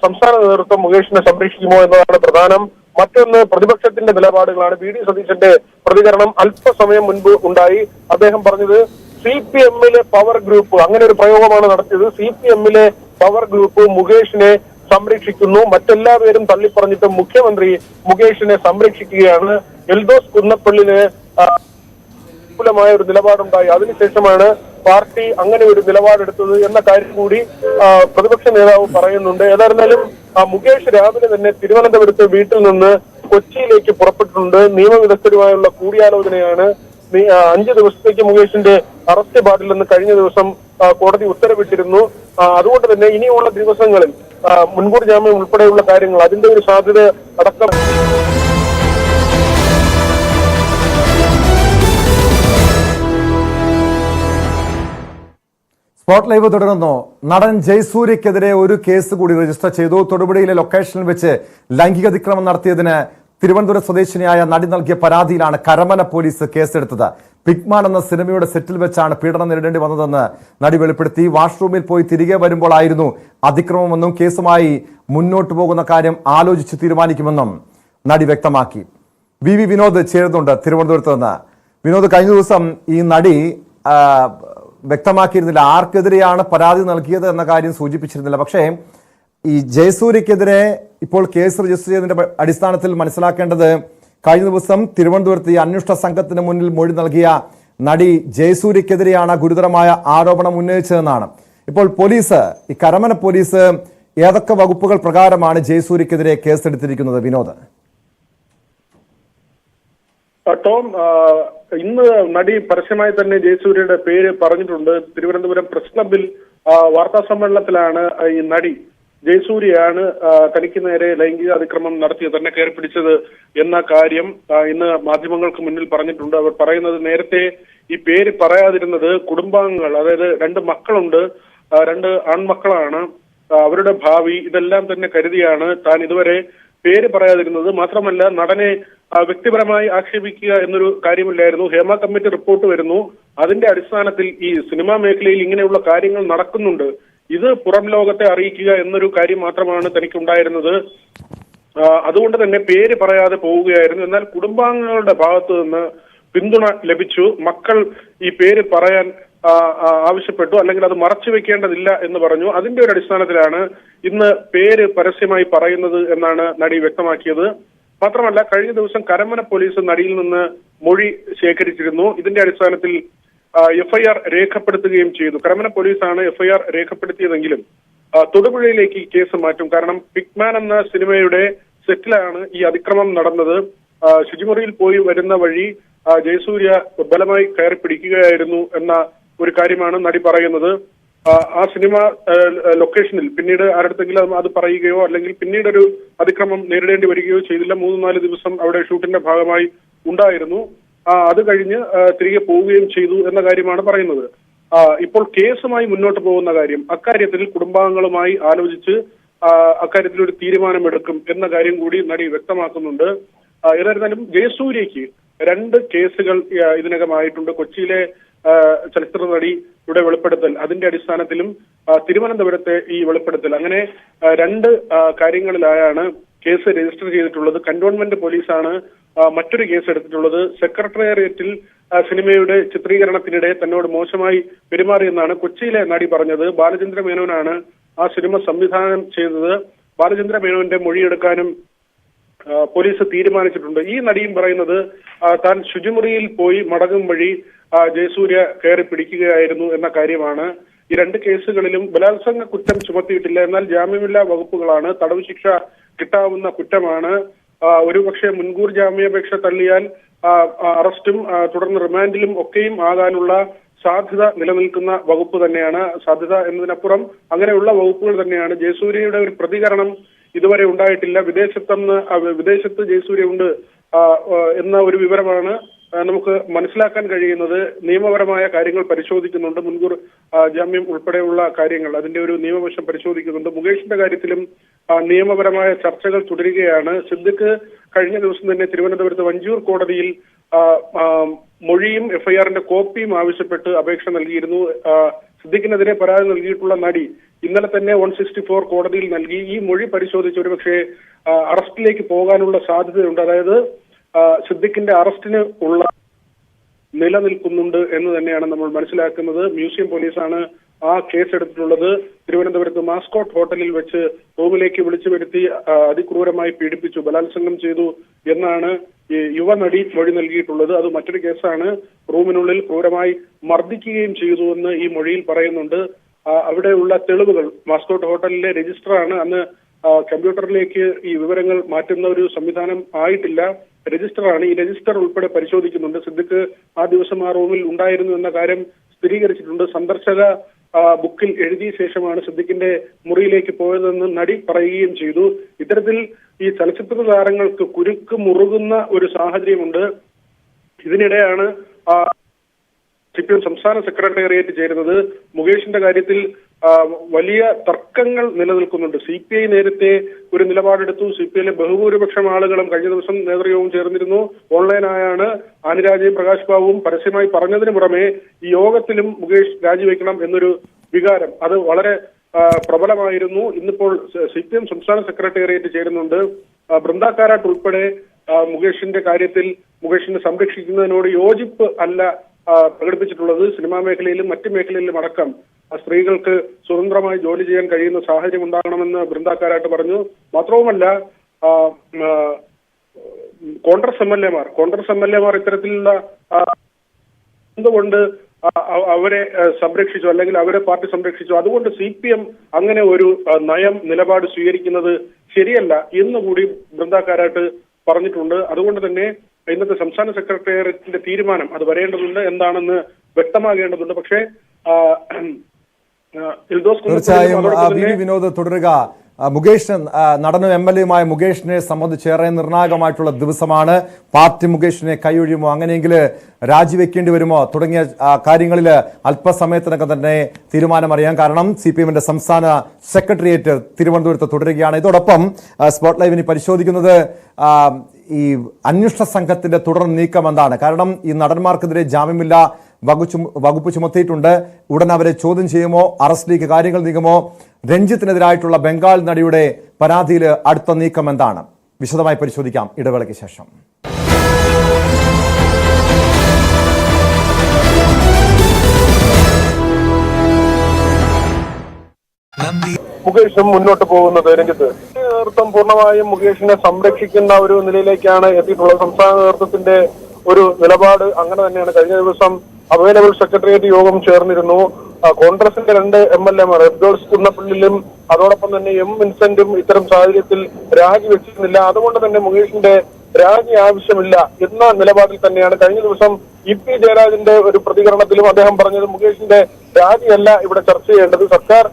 A: സംസ്ഥാന നേതൃത്വം മുകേഷിനെ സംരക്ഷിക്കുമോ എന്നതാണ് പ്രധാനം. മറ്റൊന്ന് പ്രതിപക്ഷത്തിന്റെ നിലപാടുകളാണ്. VD സതീശന്റെ പ്രതികരണം അല്പസമയം മുൻപ് ഉണ്ടായി. അദ്ദേഹം പറഞ്ഞത് CPMലെ പവർ ഗ്രൂപ്പ്, അങ്ങനെ ഒരു പ്രയോഗമാണ് നടത്തിയത്. CPMലെ പവർ ഗ്രൂപ്പ് മുകേഷിനെ സംരക്ഷിക്കുന്നു, മറ്റെല്ലാവരും തള്ളിപ്പറഞ്ഞിട്ട് മുഖ്യമന്ത്രി മുകേഷിനെ സംരക്ഷിക്കുകയാണ്. എൽദോസ് കുന്നപ്പള്ളിന് മായ ഒരു നിലപാടുണ്ടായി. അതിനുശേഷമാണ് പാർട്ടി അങ്ങനെ ഒരു നിലപാടെടുത്തത് എന്ന കാര്യം കൂടി പ്രതിപക്ഷ നേതാവ് പറയുന്നുണ്ട്. ഏതായിരുന്നാലും മുകേഷ് രാവിലെ തന്നെ തിരുവനന്തപുരത്ത് വീട്ടിൽ നിന്ന് കൊച്ചിയിലേക്ക് പുറപ്പെട്ടിട്ടുണ്ട്. നിയമവിദഗ്ധരുമായുള്ള കൂടിയാലോചനയാണ്. 5 ദിവസത്തേക്ക് മുകേഷിന്റെ അറസ്റ്റ് പാടില്ലെന്ന് കഴിഞ്ഞ ദിവസം കോടതി ഉത്തരവിട്ടിരുന്നു. അതുകൊണ്ട് തന്നെ ഇനിയുള്ള ദിവസങ്ങളിൽ മുൻകൂർ ജാമ്യം ഉൾപ്പെടെയുള്ള കാര്യങ്ങൾ, അതിന്റെ ഒരു സാധ്യത അടക്കം
B: സ്പോട്ട് ലൈവ് തുടരുന്നു. നടൻ ജയസൂര്യക്കെതിരെ ഒരു കേസ് കൂടി രജിസ്റ്റർ ചെയ്തു. തൊടുപുഴയിലെ ലൊക്കേഷനിൽ വെച്ച് ലൈംഗിക അതിക്രമം നടത്തിയതിന് തിരുവനന്തപുരം സ്വദേശിനിയായ നടി നൽകിയ പരാതിയിലാണ് കരമന പോലീസ് കേസെടുത്തത്. പിഗ്മാൻ എന്ന സിനിമയുടെ സെറ്റിൽ വെച്ചാണ് പീഡനം നേരിടേണ്ടി വന്നതെന്ന് നടി വെളിപ്പെടുത്തി. വാഷ്റൂമിൽ പോയി തിരികെ വരുമ്പോഴായിരുന്നു അതിക്രമമെന്നും കേസുമായി മുന്നോട്ടു പോകുന്ന കാര്യം ആലോചിച്ച് തീരുമാനിക്കുമെന്നും നടി വ്യക്തമാക്കി. VV വിനോദ് ചേരുന്നുണ്ട് തിരുവനന്തപുരത്ത് നിന്ന്. വിനോദ്, കഴിഞ്ഞ ദിവസം ഈ നടി വ്യക്തമാക്കിയിരുന്നില്ല ആർക്കെതിരെയാണ് പരാതി നൽകിയത് എന്ന കാര്യം സൂചിപ്പിച്ചിരുന്നില്ല. പക്ഷേ ഈ ജയസൂര്യക്കെതിരെ ഇപ്പോൾ കേസ് രജിസ്റ്റർ ചെയ്തതിന്റെ അടിസ്ഥാനത്തിൽ മനസ്സിലാക്കേണ്ടത് കഴിഞ്ഞ ദിവസം തിരുവനന്തപുരത്ത് ഈ അന്വേഷണ സംഘത്തിന് മുന്നിൽ മൊഴി നൽകിയ നടി ജയസൂര്യക്കെതിരെയാണ് ഗുരുതരമായ ആരോപണം ഉന്നയിച്ചതെന്നാണ്. ഇപ്പോൾ പോലീസ്, ഈ കരമന പോലീസ് ഏതൊക്കെ വകുപ്പുകൾ പ്രകാരമാണ് ജയസൂര്യക്കെതിരെ കേസെടുത്തിരിക്കുന്നത്? വിനോദ്.
A: ടോം, ഇന്ന് നടി പരസ്യമായി തന്നെ ജയസൂര്യയുടെ പേര് പറഞ്ഞിട്ടുണ്ട്. തിരുവനന്തപുരം പ്രസ് ക്ലബിൽ വാർത്താ സമ്മേളനത്തിലാണ് ഈ നടി ജയസൂര്യയാണ് തനിക്ക് നേരെ ലൈംഗിക അതിക്രമം നടത്തി തന്നെ കയറി പിടിച്ചത് എന്ന കാര്യം ഇന്ന് മാധ്യമങ്ങൾക്ക് മുന്നിൽ പറഞ്ഞിട്ടുണ്ട്. അവർ പറയുന്നത് നേരത്തെ ഈ പേര് പറയാതിരുന്നത് കുടുംബാംഗങ്ങൾ, അതായത് 2 മക്കളുണ്ട്, 2 ആൺമക്കളാണ്, അവരുടെ ഭാവി ഇതെല്ലാം തന്നെ കരുതിയാണ് താൻ ഇതുവരെ പേര് പറയാതിരുന്നത്. മാത്രമല്ല നടനെ വ്യക്തിപരമായി ആക്ഷേപിക്കുക എന്നൊരു കാര്യമില്ലായിരുന്നു. ഹേമ കമ്മിറ്റി റിപ്പോർട്ട് വരുന്നു. അതിന്റെ അടിസ്ഥാനത്തിൽ ഈ സിനിമാ മേഖലയിൽ ഇങ്ങനെയുള്ള കാര്യങ്ങൾ നടക്കുന്നുണ്ട്, ഇത് പുറം ലോകത്തെ അറിയിക്കുക എന്നൊരു കാര്യം മാത്രമാണ് തനിക്കുണ്ടായിരുന്നത്. അതുകൊണ്ട് തന്നെ പേര് പറയാതെ പോവുകയായിരുന്നു. എന്നാൽ കുടുംബാംഗങ്ങളുടെ ഭാഗത്തു നിന്ന് പിന്തുണ ലഭിച്ചു. മക്കൾ ഈ പേര് പറയാൻ ആവശ്യപ്പെട്ടു, അല്ലെങ്കിൽ അത് മറച്ചു വെക്കേണ്ടതില്ല എന്ന് പറഞ്ഞു. അതിന്റെ ഒരു അടിസ്ഥാനത്തിലാണ് ഇന്ന് പേര് പരസ്യമായി പറയുന്നത് എന്നാണ് നടി വ്യക്തമാക്കിയത്. മാത്രമല്ല, കഴിഞ്ഞ ദിവസം കരമന പോലീസ് നടിയിൽ നിന്ന് മൊഴി ശേഖരിച്ചിരുന്നു. ഇതിന്റെ അടിസ്ഥാനത്തിൽ എഫ്ഐആർ രേഖപ്പെടുത്തുകയും ചെയ്തു. കരമന പോലീസാണ് എഫ്ഐആർ രേഖപ്പെടുത്തിയതെങ്കിലും തൊടുപുഴയിലേക്ക് ഈ കേസ് മാറ്റും. കാരണം പിഗ്മാൻ എന്ന സിനിമയുടെ സെറ്റിലാണ് ഈ അതിക്രമം നടന്നത്. ശുചിമുറിയിൽ പോയി വരുന്ന വഴി ജയസൂര്യ ബലമായി കയറി പിടിക്കുകയായിരുന്നു എന്ന ഒരു കാര്യമാണ് നടി പറയുന്നത്. ആ സിനിമ ലൊക്കേഷനിൽ പിന്നീട് ആരുടെങ്കിലും അത് പറയുകയോ അല്ലെങ്കിൽ പിന്നീട് ഒരു അതിക്രമം നേരിടേണ്ടി വരികയോ ചെയ്തില്ല. 3-4 ദിവസം അവിടെ ഷൂട്ടിന്റെ ഭാഗമായി ഉണ്ടായിരുന്നു. അത് കഴിഞ്ഞ് തിരികെ പോവുകയും ചെയ്തു എന്ന കാര്യമാണ് പറയുന്നത്. ഇപ്പോൾ കേസുമായി മുന്നോട്ട് പോകുന്ന കാര്യം, അക്കാര്യത്തിൽ കുടുംബാംഗങ്ങളുമായി ആലോചിച്ച് അക്കാര്യത്തിൽ ഒരു തീരുമാനമെടുക്കും എന്ന കാര്യം കൂടി നടി വ്യക്തമാക്കുന്നുണ്ട്. ഏതായിരുന്നാലും ജയസൂര്യയ്ക്ക് 2 കേസുകൾ ഇതിനകമായിട്ടുണ്ട്. കൊച്ചിയിലെ ചലച്ചിത്ര നടിയുടെ വെളിപ്പെടുത്തൽ, അതിന്റെ അടിസ്ഥാനത്തിലും തിരുവനന്തപുരത്തെ ഈ വെളിപ്പെടുത്തൽ, അങ്ങനെ 2 കാര്യങ്ങളിലായാണ് കേസ് രജിസ്റ്റർ ചെയ്തിട്ടുള്ളത്. കന്റോൺമെന്റ് പോലീസാണ് മറ്റൊരു കേസ് എടുത്തിട്ടുള്ളത്. സെക്രട്ടേറിയറ്റിൽ സിനിമയുടെ ചിത്രീകരണത്തിനിടെ തന്നോട് മോശമായി പെരുമാറിയെന്നാണ് കൊച്ചിയിലെ നടി പറഞ്ഞത്. ബാലചന്ദ്ര മേനോനാണ് ആ സിനിമ സംവിധാനം ചെയ്തത്. ബാലചന്ദ്ര മേനോന്റെ മൊഴിയെടുക്കാനും പോലീസ് തീരുമാനിച്ചിട്ടുണ്ട്. ഈ നടിയും പറയുന്നത് താൻ ശുചിമുറിയിൽ പോയി മടങ്ങും വഴി ജയസൂര്യ കയറി പിടിക്കുകയായിരുന്നു എന്ന കാര്യമാണ്. ഈ 2 കേസുകളിലും ബലാത്സംഗ കുറ്റം ചുമത്തിയിട്ടില്ല, എന്നാൽ ജാമ്യമില്ലാ വകുപ്പുകളാണ്. തടവ് ശിക്ഷ കിട്ടാവുന്ന കുറ്റമാണ്. ഒരുപക്ഷെ മുൻകൂർ ജാമ്യാപേക്ഷ തള്ളിയാൽ അറസ്റ്റും തുടർന്ന് റിമാൻഡിലും ഒക്കെയും ആകാനുള്ള സാധ്യത നിലനിൽക്കുന്ന വകുപ്പ് തന്നെയാണ്. സാധ്യത എന്നതിനപ്പുറം അങ്ങനെയുള്ള വകുപ്പുകൾ തന്നെയാണ്. ജയസൂര്യയുടെ ഒരു പ്രതികരണം ഇതുവരെ ഉണ്ടായിട്ടില്ല. വിദേശത്ത് ജയസൂര്യ ഉണ്ട് എന്ന ഒരു വിവരമാണ് നമുക്ക് മനസ്സിലാക്കാൻ കഴിയുന്നത്. നിയമപരമായ കാര്യങ്ങൾ പരിശോധിക്കുന്നുണ്ട്. മുൻകൂർ ജാമ്യം ഉൾപ്പെടെയുള്ള കാര്യങ്ങൾ, അതിന്റെ ഒരു നിയമവശം പരിശോധിക്കുന്നുണ്ട്. മുകേഷിന്റെ കാര്യത്തിലും നിയമപരമായ ചർച്ചകൾ തുടരുകയാണ്. സിദ്ദിഖ് കഴിഞ്ഞ ദിവസം തന്നെ തിരുവനന്തപുരത്ത് വഞ്ചൂർ കോടതിയിൽ മൊഴിയും എഫ്ഐആറിന്റെ കോപ്പിയും ആവശ്യപ്പെട്ട് അപേക്ഷ നൽകിയിരുന്നു. സിദ്ദിഖിനെതിരെ പരാതി നൽകിയിട്ടുള്ള നടി ഇന്നലെ തന്നെ 164 കോടതിയിൽ നൽകി. ഈ മൊഴി പരിശോധിച്ച് ഒരുപക്ഷെ അറസ്റ്റിലേക്ക് പോകാനുള്ള സാധ്യതയുണ്ട്. അതായത് സിദ്ദിഖിന്റെ അറസ്റ്റിന് ഉള്ള നിലനിൽക്കുന്നുണ്ട് എന്ന് തന്നെയാണ് നമ്മൾ മനസ്സിലാക്കുന്നത്. മ്യൂസിയം പോലീസാണ് ആ കേസ് എടുത്തിട്ടുള്ളത്. തിരുവനന്തപുരത്ത് മാസ്കോട്ട് ഹോട്ടലിൽ വെച്ച് റൂമിലേക്ക് വിളിച്ചു വരുത്തി അതിക്രൂരമായി പീഡിപ്പിച്ചു, ബലാത്സംഗം ചെയ്തു എന്നാണ് ഈ യുവനടി മൊഴി നൽകിയിട്ടുള്ളത്. അത് മറ്റൊരു കേസാണ്. റൂമിനുള്ളിൽ ക്രൂരമായി മർദ്ദിക്കുകയും ചെയ്തു എന്ന് ഈ മൊഴിയിൽ പറയുന്നുണ്ട്. അവിടെയുള്ള തെളിവുകൾ, മാസ്കോട്ട് ഹോട്ടലിലെ രജിസ്റ്ററാണ്. അന്ന് കമ്പ്യൂട്ടറിലേക്ക് ഈ വിവരങ്ങൾ മാറ്റുന്ന ഒരു സംവിധാനം ആയിട്ടില്ല. രജിസ്റ്ററാണ്. ഈ രജിസ്റ്റർ ഉൾപ്പെടെ പരിശോധിക്കുന്നുണ്ട്. സിദ്ദിഖ് ആ ദിവസം ആ റൂമിൽ ഉണ്ടായിരുന്നു എന്ന കാര്യം സ്ഥിരീകരിച്ചിട്ടുണ്ട്. സന്ദർശക ബുക്കിൽ എഴുതിയ ശേഷമാണ് സിദ്ദിഖിന്റെ മുറിയിലേക്ക് പോയതെന്ന് നടി പറയുകയും ചെയ്തു. ഇത്തരത്തിൽ ഈ ചലച്ചിത്ര താരങ്ങൾക്ക് കുരുക്ക് മുറുകുന്ന ഒരു സാഹചര്യമുണ്ട്. ഇതിനിടെയാണ് CPM സംസ്ഥാന സെക്രട്ടേറിയറ്റ് ചേരുന്നത്. മുകേഷിന്റെ കാര്യത്തിൽ വലിയ തർക്കങ്ങൾ നിലനിൽക്കുന്നുണ്ട്. CPI നേരത്തെ ഒരു നിലപാടെടുത്തു. CPIയിലെ ബഹുഭൂരിപക്ഷം ആളുകളും കഴിഞ്ഞ ദിവസം നേതൃയോഗം ചേർന്നിരുന്നു. ഓൺലൈനായാണ് ആനിരാജയും പ്രകാശ് ബാബുവും പരസ്യമായി പറഞ്ഞതിന് പുറമെ ഈ യോഗത്തിലും മുകേഷ് രാജിവെക്കണം എന്നൊരു വികാരം അത് വളരെ പ്രബലമായിരുന്നു. ഇന്നിപ്പോൾ CPM സംസ്ഥാന സെക്രട്ടേറിയറ്റ് ചേരുന്നുണ്ട്. ബൃന്ദ കാരാട്ട് ഉൾപ്പെടെ മുകേഷിന്റെ കാര്യത്തിൽ മുകേഷിനെ സംരക്ഷിക്കുന്നതിനോട് യോജിപ്പ് അല്ല പ്രകടിപ്പിച്ചിട്ടുള്ളത്. സിനിമാ മേഖലയിലും മറ്റു മേഖലയിലും അടക്കം സ്ത്രീകൾക്ക് സ്വതന്ത്രമായി ജോലി ചെയ്യാൻ കഴിയുന്ന സാഹചര്യം ഉണ്ടാകണമെന്ന് ബൃന്ദ കാരാട്ട് പറഞ്ഞു. മാത്രവുമല്ല, കോൺഗ്രസ് എം എൽ എമാർ ഇത്തരത്തിലുള്ള എന്തുകൊണ്ട് അവരെ സംരക്ഷിച്ചു, അല്ലെങ്കിൽ അവരെ പാർട്ടി സംരക്ഷിച്ചു, അതുകൊണ്ട് CPM അങ്ങനെ ഒരു നിലപാട് സ്വീകരിക്കുന്നത് ശരിയല്ല എന്നുകൂടി ബൃന്ദ കാരാട്ട് പറഞ്ഞിട്ടുണ്ട്. അതുകൊണ്ട് തന്നെ ഇന്നത്തെ സംസ്ഥാന സെക്രട്ടേറിയറ്റിന്റെ തീരുമാനം അത് വരേണ്ടതുണ്ട്, എന്താണെന്ന് വ്യക്തമാകേണ്ടതുണ്ട്. പക്ഷേ
B: തീർച്ചയായും VV വിനോദ് തുടരുക. മുകേഷ്, നടനും MLA-യുമായ മുകേഷിനെ സംബന്ധിച്ചേറെ നിർണായകമായിട്ടുള്ള ദിവസമാണ്. പാർട്ടി മുകേഷിനെ കൈയൊഴിയുമോ, അങ്ങനെയെങ്കിൽ രാജിവെക്കേണ്ടി വരുമോ തുടങ്ങിയ കാര്യങ്ങളിൽ അല്പസമയത്തിനകം തന്നെ തീരുമാനമറിയാം. കാരണം CPM-ന്റെ സംസ്ഥാന സെക്രട്ടേറിയറ്റ് തിരുവനന്തപുരത്ത് തുടരുകയാണ്. ഇതോടൊപ്പം സ്പോട്ട് ലൈവിന് പരിശോധിക്കുന്നത് ഈ അന്വേഷണ സംഘത്തിന്റെ തുടർ നീക്കം എന്താണ്? കാരണം ഈ നടന്മാർക്കെതിരെ ജാമ്യമില്ല വകുപ്പ് ചുമത്തിയിട്ടുണ്ട്. ഉടൻ അവരെ ചോദ്യം ചെയ്യുമോ, അറസ്റ്റിലേക്ക് കാര്യങ്ങൾ നീങ്ങുമോ? രഞ്ജിത്തിനെതിരായിട്ടുള്ള ബംഗാൾ നടിയുടെ പരാതിയിൽ അടുത്ത നീക്കം എന്താണ്? വിശദമായി പരിശോധിക്കാം ഇടവേളയ്ക്ക് ശേഷം.
A: മുകേഷും മുന്നോട്ട് പോകുന്നത്. രഞ്ജിത്ത്, നേതൃത്വം പൂർണ്ണമായും മുകേഷിനെ സംരക്ഷിക്കുന്ന ഒരു നിലയിലേക്കാണ് എത്തിയിട്ടുള്ളത്. സംസ്ഥാന നേതൃത്വത്തിന്റെ ഒരു നിലപാട് അങ്ങനെ തന്നെയാണ്. കഴിഞ്ഞ ദിവസം അവൈലബിൾ സെക്രട്ടേറിയറ്റ് യോഗം ചേർന്നിരുന്നു. കോൺഗ്രസിന്റെ 2 MLA-മാർ എബ്ദോൾസ് കുന്നപ്പള്ളിയിലും അതോടൊപ്പം തന്നെ എം വിൻസെന്റും ഇത്തരം സാഹചര്യത്തിൽ രാജിവെച്ചിരുന്നില്ല. അതുകൊണ്ട് തന്നെ മുകേഷിന്റെ രാജി ആവശ്യമില്ല എന്ന നിലപാടിൽ തന്നെയാണ്. കഴിഞ്ഞ ദിവസം EP ജയരാജന്റെ ഒരു പ്രതികരണത്തിലും അദ്ദേഹം പറഞ്ഞത് മുകേഷിന്റെ രാജിയല്ല ഇവിടെ ചർച്ച ചെയ്യേണ്ടത്, സർക്കാർ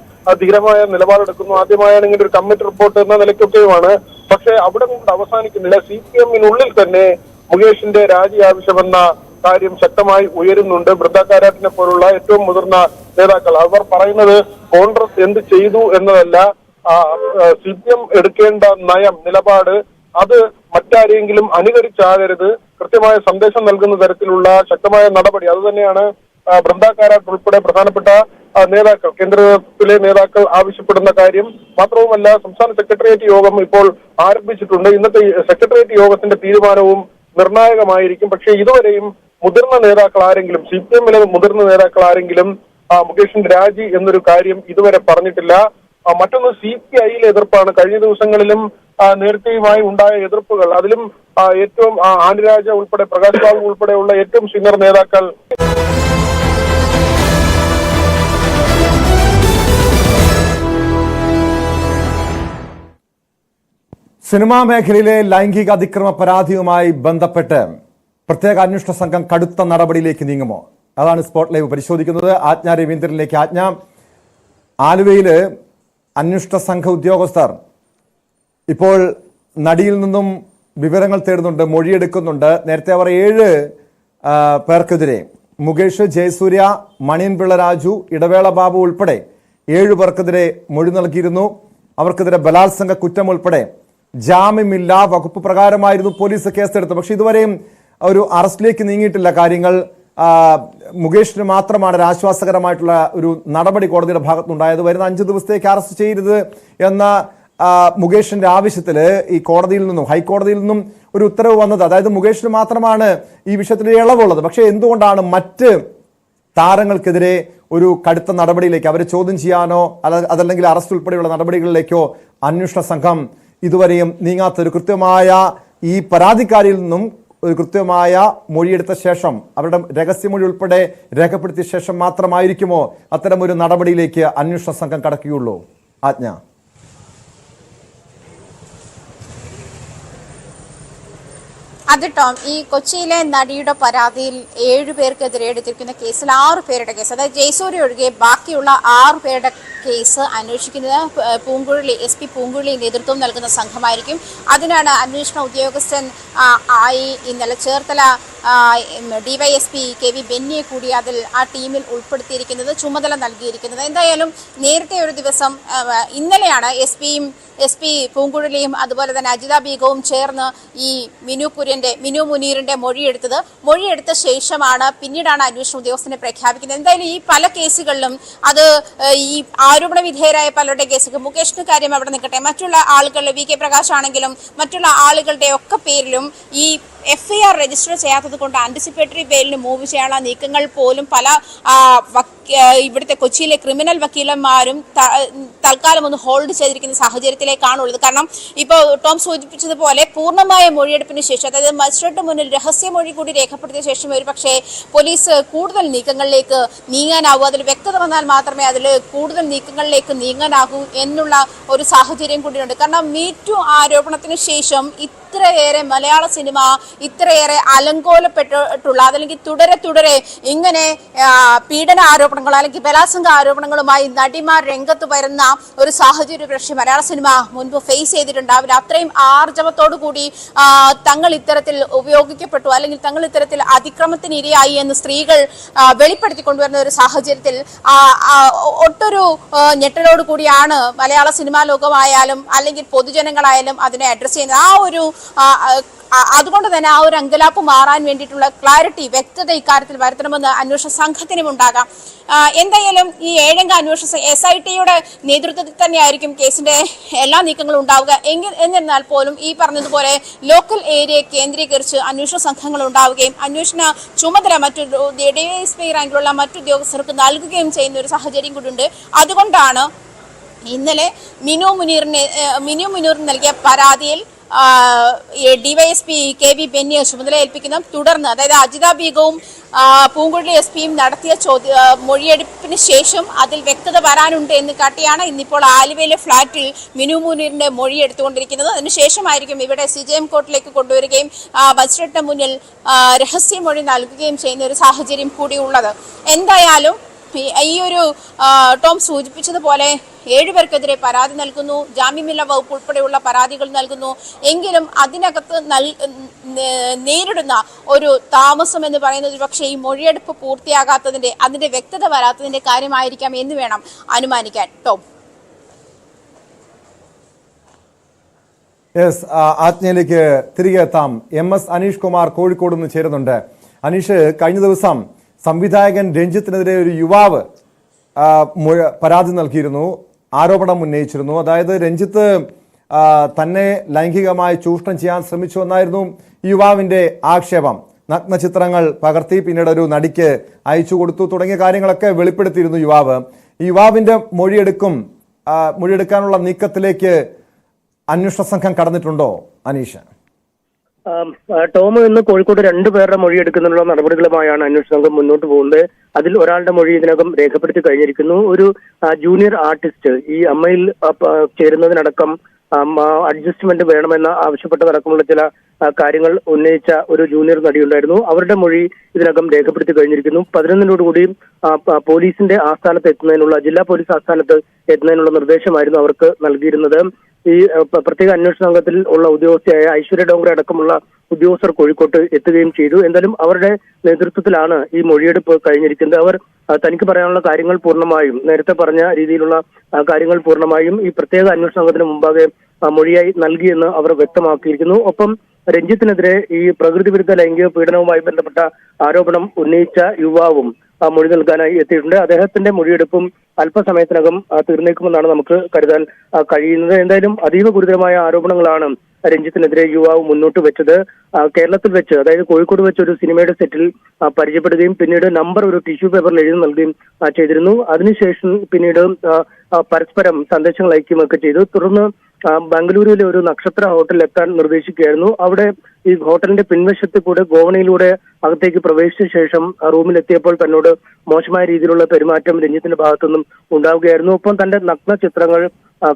A: ധീരമായ നിലപാടെടുക്കുന്നു, ആദ്യമായാണ് ഇങ്ങനെ ഒരു കമ്മിറ്റി റിപ്പോർട്ട് എന്ന നിലയ്ക്കൊക്കെയുമാണ്. പക്ഷെ അവിടെ കൊണ്ട് അവസാനിക്കുന്നില്ല. CPM-നുള്ളിൽ തന്നെ മുകേഷിന്റെ രാജി ആവശ്യമെന്ന കാര്യം ശക്തമായി ഉയരുന്നുണ്ട്. വൃന്ദ കാരാട്ടിനെ പോലുള്ള ഏറ്റവും മുതിർന്ന നേതാക്കൾ അവർ പറയുന്നത് കോൺഗ്രസ് എന്ത് ചെയ്തു എന്നതല്ല, CPM എടുക്കേണ്ട നയം, നിലപാട് അത് മറ്റാരെങ്കിലും അനുകരിച്ചാകരുത്, കൃത്യമായ സന്ദേശം നൽകുന്ന തരത്തിലുള്ള ശക്തമായ നടപടി. അതുതന്നെയാണ് വൃന്ദ കാരാട്ട് ഉൾപ്പെടെ പ്രധാനപ്പെട്ട നേതാക്കൾ, കേന്ദ്രത്തിലെ നേതാക്കൾ ആവശ്യപ്പെടുന്ന കാര്യം. മാത്രവുമല്ല, സംസ്ഥാന സെക്രട്ടേറിയറ്റ് യോഗം ഇപ്പോൾ ആരംഭിച്ചിട്ടുണ്ട്. ഇന്നത്തെ സെക്രട്ടേറിയറ്റ് യോഗത്തിന്റെ തീരുമാനവും നിർണായകമായിരിക്കും. പക്ഷേ ഇതുവരെയും മുതിർന്ന നേതാക്കൾ ആരെങ്കിലും, CPM-ലെ മുതിർന്ന നേതാക്കൾ ആരെങ്കിലും മുകേഷിന്റെ രാജി എന്നൊരു കാര്യം ഇതുവരെ പറഞ്ഞിട്ടില്ല. മറ്റൊന്ന് CPI-യിലെ എതിർപ്പാണ്. കഴിഞ്ഞ ദിവസങ്ങളിലും നേരത്തെയുമായി ഉണ്ടായ എതിർപ്പുകൾ, അതിലും ഏറ്റവും ആനിരാജ ഉൾപ്പെടെ പ്രകാശ് ബാബു ഉൾപ്പെടെയുള്ള ഏറ്റവും സീനിയർ നേതാക്കൾ
B: സിനിമാ മേഖലയിലെ ലൈംഗിക അതിക്രമ പരാതിയുമായി ബന്ധപ്പെട്ട് പ്രത്യേക അന്വേഷണ സംഘം കടുത്ത നടപടിയിലേക്ക് നീങ്ങുമോ? അതാണ് സ്പോട്ട് ലൈവ് പരിശോധിക്കുന്നത്. ആജ്ഞ രവീന്ദ്രനിലേക്ക്. ആജ്ഞ, ആലുവയിൽ അന്വേഷണ സംഘ ഉദ്യോഗസ്ഥർ ഇപ്പോൾ നടിയിൽ നിന്നും വിവരങ്ങൾ തേടുന്നുണ്ട്, മൊഴിയെടുക്കുന്നുണ്ട്. നേരത്തെ അവർ 7 പേർക്കെതിരെ, മുകേഷ്, ജയസൂര്യ, മണിയൻപിള്ള രാജു, ഇടവേള ബാബു ഉൾപ്പെടെ 7 പേർക്കെതിരെ മൊഴി നൽകിയിരുന്നു. അവർക്കെതിരെ ബലാത്സംഗ കുറ്റം ഉൾപ്പെടെ ജാമ്യമില്ലാ വകുപ്പ് പ്രകാരമായിരുന്നു പോലീസ് കേസെടുത്തത്. പക്ഷെ ഇതുവരെയും ഒരു അറസ്റ്റിലേക്ക് നീങ്ങിയിട്ടില്ല കാര്യങ്ങൾ. മുകേഷിന് മാത്രമാണ് ഒരു ആശ്വാസകരമായിട്ടുള്ള ഒരു നടപടി കോടതിയുടെ ഭാഗത്തുനിന്നുണ്ടായത്. വരുന്ന 5 ദിവസത്തേക്ക് അറസ്റ്റ് ചെയ്യരുത് എന്ന മുകേഷിന്റെ ആവശ്യത്തിൽ ഈ കോടതിയിൽ നിന്നും, ഹൈക്കോടതിയിൽ നിന്നും ഒരു ഉത്തരവ് വന്നത്. അതായത് മുകേഷിന് മാത്രമാണ് ഈ വിഷയത്തിൽ ഇളവുള്ളത്. പക്ഷേ എന്തുകൊണ്ടാണ് മറ്റ് താരങ്ങൾക്കെതിരെ ഒരു കടുത്ത നടപടിയിലേക്ക്, അവരെ ചോദ്യം ചെയ്യാനോ അതല്ലെങ്കിൽ അറസ്റ്റ് ഉൾപ്പെടെയുള്ള നടപടികളിലേക്കോ അന്വേഷണ സംഘം ഇതുവരെയും നീങ്ങാത്തൊരു കൃത്യമായ ഈ പരാതിക്കാരിൽ നിന്നും ഒരു കൃത്യമായ മൊഴിയെടുത്ത ശേഷം, അവരുടെ രഹസ്യമൊഴി ഉൾപ്പെടെ രേഖപ്പെടുത്തിയ ശേഷം മാത്രമായിരിക്കുമോ അത്തരം ഒരു നടപടിയിലേക്ക് അന്വേഷണ സംഘം കടക്കുകയുള്ളൂ? ആജ്ഞ.
E: അത് ടോം, ഈ കൊച്ചിയിലെ നടിയുടെ പരാതിയിൽ 7 പേർക്കെതിരെ എടുത്തിരിക്കുന്ന കേസിൽ 6 പേരുടെ കേസ്, അതായത് ജയസൂര്യ ഒഴികെ ബാക്കിയുള്ള 6 പേരുടെ കേസ് അന്വേഷിക്കുന്നത് SP പൂങ്കുഴലി നേതൃത്വം നൽകുന്ന സംഘമായിരിക്കും. അതിനാണ് അന്വേഷണ ഉദ്യോഗസ്ഥൻ ആയി ഇന്നലെ ചേർത്തല DYSP KV ബെന്നിയെ കൂടി അതിൽ ആ ടീമിൽ ഉൾപ്പെടുത്തിയിരിക്കുന്നത്, ചുമതല നൽകിയിരിക്കുന്നത്. എന്തായാലും നേരത്തെ ഒരു ദിവസം, ഇന്നലെയാണ് SP പൂങ്കുഴലിയും അതുപോലെ തന്നെ അജിത ബീഗവും ചേർന്ന് ഈ മിനു മുനീറിന്റെ മൊഴിയെടുത്തത്. മൊഴിയെടുത്ത ശേഷമാണ് പിന്നീടാണ് അന്വേഷണ ഉദ്യോഗസ്ഥനെ പ്രഖ്യാപിക്കുന്നത്. എന്തായാലും ഈ പല കേസുകളിലും, അത് ഈ ആരോപണ വിധേയരായ പലരുടെ കേസുകൾ, മുകേഷിന്റെ കാര്യം അവിടെ നിൽക്കട്ടെ, മറ്റുള്ള ആളുകളുടെ VK പ്രകാശ് ആണെങ്കിലും മറ്റുള്ള ആളുകളുടെ ഒക്കെ പേരിലും ഈ FIR രജിസ്റ്റർ ചെയ്യാത്തത് കൊണ്ട് ആന്റിസിപ്പേറ്ററി ബെയിലിന് മൂവ് ചെയ്യാനുള്ള നീക്കങ്ങൾ പോലും പല ഇവിടുത്തെ കൊച്ചിയിലെ ക്രിമിനൽ വക്കീലന്മാരും തൽക്കാലം ഒന്ന് ഹോൾഡ് ചെയ്തിരിക്കുന്ന സാഹചര്യത്തിലേക്കാണുള്ളത്. കാരണം ഇപ്പോൾ ടോം സൂചിപ്പിച്ചതുപോലെ പൂർണ്ണമായ മൊഴിയെടുപ്പിന് ശേഷം, അതായത് മജിസ്ട്രേറ്റ് മുന്നിൽ രഹസ്യമൊഴി കൂടി രേഖപ്പെടുത്തിയ ശേഷം ഒരു പക്ഷേ പോലീസ് കൂടുതൽ നീക്കങ്ങളിലേക്ക് നീങ്ങാനാവൂ, അതിൽ വ്യക്തത വന്നാൽ മാത്രമേ അതിൽ കൂടുതൽ നീക്കങ്ങളിലേക്ക് നീങ്ങാനാകൂ എന്നുള്ള ഒരു സാഹചര്യം കൂടിയുണ്ട്. കാരണം മീറ്റു ആരോപണത്തിന് ശേഷം ഇത്രയേറെ മലയാള സിനിമ ഇത്രയേറെ അലങ്കോലപ്പെട്ടിട്ടുള്ള, അതല്ലെങ്കിൽ തുടരെ ഇങ്ങനെ പീഡന ആരോപണങ്ങൾ അല്ലെങ്കിൽ ബലാത്സംഗ ആരോപണങ്ങളുമായി നടിമാർ രംഗത്ത് വരുന്ന ഒരു സാഹചര്യം പക്ഷേ മലയാള സിനിമ മുൻപ് ഫേസ് ചെയ്തിട്ടുണ്ടാവില്ല. അത്രയും ആർജവത്തോടു കൂടി തങ്ങൾ ഇത്തരത്തിൽ ഉപയോഗിക്കപ്പെട്ടു അല്ലെങ്കിൽ തങ്ങൾ ഇത്തരത്തിൽ അതിക്രമത്തിന് ഇരയായി എന്ന് സ്ത്രീകൾ വെളിപ്പെടുത്തിക്കൊണ്ടുവരുന്ന ഒരു സാഹചര്യത്തിൽ ഒട്ടൊരു ഞെട്ടലോട് കൂടിയാണ് മലയാള സിനിമാ ലോകമായാലും അല്ലെങ്കിൽ പൊതുജനങ്ങളായാലും അതിനെ അഡ്രസ് ചെയ്യുന്നത്. അതുകൊണ്ട് തന്നെ ആ ഒരു അങ്കലാപ്പ് മാറാൻ വേണ്ടിയിട്ടുള്ള ക്ലാരിറ്റി, വ്യക്തത ഇക്കാര്യത്തിൽ വരുത്തണമെന്ന് അന്വേഷണ സംഘത്തിനും ഉണ്ടാകാം. എന്തായാലും ഈ 7 അംഗ അന്വേഷണ SIT-യുടെ നേതൃത്വത്തിൽ തന്നെയായിരിക്കും കേസിന്റെ എല്ലാ നീക്കങ്ങളും ഉണ്ടാവുക. എന്നിരുന്നാൽ പോലും ഈ പറഞ്ഞതുപോലെ ലോക്കൽ ഏരിയയെ കേന്ദ്രീകരിച്ച് അന്വേഷണ സംഘങ്ങൾ ഉണ്ടാവുകയും അന്വേഷണ ചുമതല മറ്റൊരു DYSP റാങ്കിലുള്ള മറ്റു ഉദ്യോഗസ്ഥർക്ക് നൽകുകയും ചെയ്യുന്ന ഒരു സാഹചര്യം കൂടിയുണ്ട്. അതുകൊണ്ടാണ് ഇന്നലെ മിനു മുനീറിന് നൽകിയ പരാതിയിൽ ഡിവൈഎസ്പി KV ബെന്നിയെ ചുമതല ഏൽപ്പിക്കുന്നു. തുടർന്ന് അതായത് അജിത ബീഗവും പൂങ്കുഴലി SP നടത്തിയ മൊഴിയെടുപ്പിന് ശേഷം അതിൽ വ്യക്തത വരാനുണ്ട് എന്ന് കാട്ടിയാണ് ഇന്നിപ്പോൾ ആലുവയിലെ ഫ്ളാറ്റിൽ മിനു മുനീറിന്റെ മൊഴി എടുത്തുകൊണ്ടിരിക്കുന്നത്. അതിനുശേഷമായിരിക്കും ഇവിടെ CJM കോർട്ടിലേക്ക് കൊണ്ടുവരികയും മജിസ്ട്രേറ്റിന് മുന്നിൽ രഹസ്യമൊഴി നൽകുകയും ചെയ്യുന്ന ഒരു സാഹചര്യം കൂടിയുള്ളത്. എന്തായാലും ഈ ഒരു ടോം സൂചിപ്പിച്ചതുപോലെ 7 പേർക്കെതിരെ പരാതി നൽകുന്നു, ജാമ്യമില്ലാ വകുപ്പ് ഉൾപ്പെടെയുള്ള പരാതികൾ നൽകുന്നു. എങ്കിലും അതിനകത്ത് നേരിടുന്ന ഒരു താമസം എന്ന് പറയുന്നത് പക്ഷേ ഈ മൊഴിയെടുപ്പ് പൂർത്തിയാകാത്തതിന്റെ അതിന്റെ വ്യക്തത വരാത്തതിന്റെ കാര്യമായിരിക്കാം എന്ന് വേണം അനുമാനിക്കാൻ. ടോം.
B: ആജ്ഞയിലേക്ക് തിരികെ എത്താം. MS അനീഷ് കുമാർ കോഴിക്കോട് നിന്ന് ചേരുന്നുണ്ട്. അനീഷ്, കഴിഞ്ഞ ദിവസം സംവിധായകൻ രഞ്ജിത്തിനെതിരെ ഒരു യുവാവ് പരാതി നൽകിയിരുന്നു, ആരോപണം ഉന്നയിച്ചിരുന്നു. അതായത് രഞ്ജിത്ത് തന്നെ ലൈംഗികമായി ചൂഷണം ചെയ്യാൻ ശ്രമിച്ചു എന്നായിരുന്നു യുവാവിന്റെ ആക്ഷേപം. നഗ്നചിത്രങ്ങൾ പകർത്തി പിന്നീട് ഒരു നടിക്ക് അയച്ചു കൊടുത്തു തുടങ്ങിയ കാര്യങ്ങളൊക്കെ വെളിപ്പെടുത്തിയിരുന്നു യുവാവ്. ഈ യുവാവിന്റെ മൊഴിയെടുക്കാനുള്ള നീക്കത്തിലേക്ക് അന്വേഷണ സംഘം കടന്നിട്ടുണ്ടോ അനീഷ്?
F: ടോം, ഇന്ന് കോഴിക്കോട് 2 പേരുടെ മൊഴി എടുക്കുന്നതിനുള്ള നടപടികളുമായാണ് അന്വേഷണ സംഘം മുന്നോട്ട് പോകുന്നത്. അതിൽ ഒരാളുടെ മൊഴി ഇതിനകം രേഖപ്പെടുത്തി കഴിഞ്ഞിരിക്കുന്നു. ഒരു ജൂനിയർ ആർട്ടിസ്റ്റ് ഈ അമ്മയിൽ ചേരുന്നതിനടക്കം അഡ്ജസ്റ്റ്മെന്റ് വേണമെന്ന് ആവശ്യപ്പെട്ടതടക്കമുള്ള ചില കാര്യങ്ങൾ ഉന്നയിച്ച ഒരു ജൂനിയർ നടിയുണ്ടായിരുന്നു. അവരുടെ മൊഴി ഇതിനകം രേഖപ്പെടുത്തി കഴിഞ്ഞിരിക്കുന്നു. 11-നോടുകൂടി പോലീസിന്റെ ആസ്ഥാനത്ത് എത്തുന്നതിനുള്ള, ജില്ലാ പോലീസ് ആസ്ഥാനത്ത് എത്തുന്നതിനുള്ള നിർദ്ദേശമായിരുന്നു അവർക്ക് നൽകിയിരുന്നത്. ഈ പ്രത്യേക അന്വേഷണ സംഘത്തിൽ ഉള്ള ഉദ്യോഗസ്ഥയായ ഐശ്വര്യ ഡോങ്റെ അടക്കമുള്ള ഉദ്യോഗസ്ഥർ കോഴിക്കോട്ട് എത്തുകയും ചെയ്തു. എന്തായാലും അവരുടെ നേതൃത്വത്തിലാണ് ഈ മൊഴിയെടുപ്പ് കഴിഞ്ഞിരിക്കുന്നത്. അവർ തനിക്ക് പറയാനുള്ള കാര്യങ്ങൾ പൂർണ്ണമായും, നേരത്തെ പറഞ്ഞ രീതിയിലുള്ള കാര്യങ്ങൾ പൂർണ്ണമായും ഈ പ്രത്യേക അന്വേഷണ സംഘത്തിന് മുമ്പാകെ മൊഴിയായി നൽകിയെന്ന് അവർ വ്യക്തമാക്കിയിരിക്കുന്നു. ഒപ്പം രഞ്ജിത്തിനെതിരെ ഈ പ്രകൃതി വിരുദ്ധ ലൈംഗിക പീഡനവുമായി ബന്ധപ്പെട്ട ആരോപണം ഉന്നയിച്ച യുവാവും മൊഴി നൽകാനായി എത്തിയിട്ടുണ്ട്. അദ്ദേഹത്തിന്റെ മൊഴിയെടുപ്പും അല്പസമയത്തിനകം തീർന്നേക്കുമെന്നാണ് നമുക്ക് കരുതാൻ കഴിയുന്നത്. എന്തായാലും അതീവ ഗുരുതരമായ ആരോപണങ്ങളാണ് രഞ്ജിത്തിനെതിരെ യുവാവ് മുന്നോട്ട് വെച്ചത്. കേരളത്തിൽ വെച്ച്, അതായത് കോഴിക്കോട് വെച്ച് ഒരു സിനിമയുടെ സെറ്റിൽ പരിചയപ്പെടുകയും പിന്നീട് നമ്പർ ഒരു ടിഷ്യൂ പേപ്പറിൽ എഴുതി നൽകുകയും ചെയ്തിരുന്നു. അതിനുശേഷം പിന്നീട് പരസ്പരം സന്ദേശങ്ങൾ അയക്കുകയൊക്കെ ചെയ്തു. തുടർന്ന് ബംഗളൂരുവിലെ ഒരു നക്ഷത്ര ഹോട്ടലിൽ എത്താൻ നിർദ്ദേശിക്കുകയായിരുന്നു. അവിടെ ഈ ഹോട്ടലിന്റെ പിൻവശത്ത് കൂടെ ഗോവണിയിലൂടെ അകത്തേക്ക് പ്രവേശിച്ച ശേഷം റൂമിലെത്തിയപ്പോൾ തന്നോട് മോശമായ രീതിയിലുള്ള പെരുമാറ്റം രഞ്ജിത്തിന്റെ ഭാഗത്തുനിന്നും ഉണ്ടാവുകയായിരുന്നു. ഒപ്പം തന്റെ നഗ്ന ചിത്രങ്ങൾ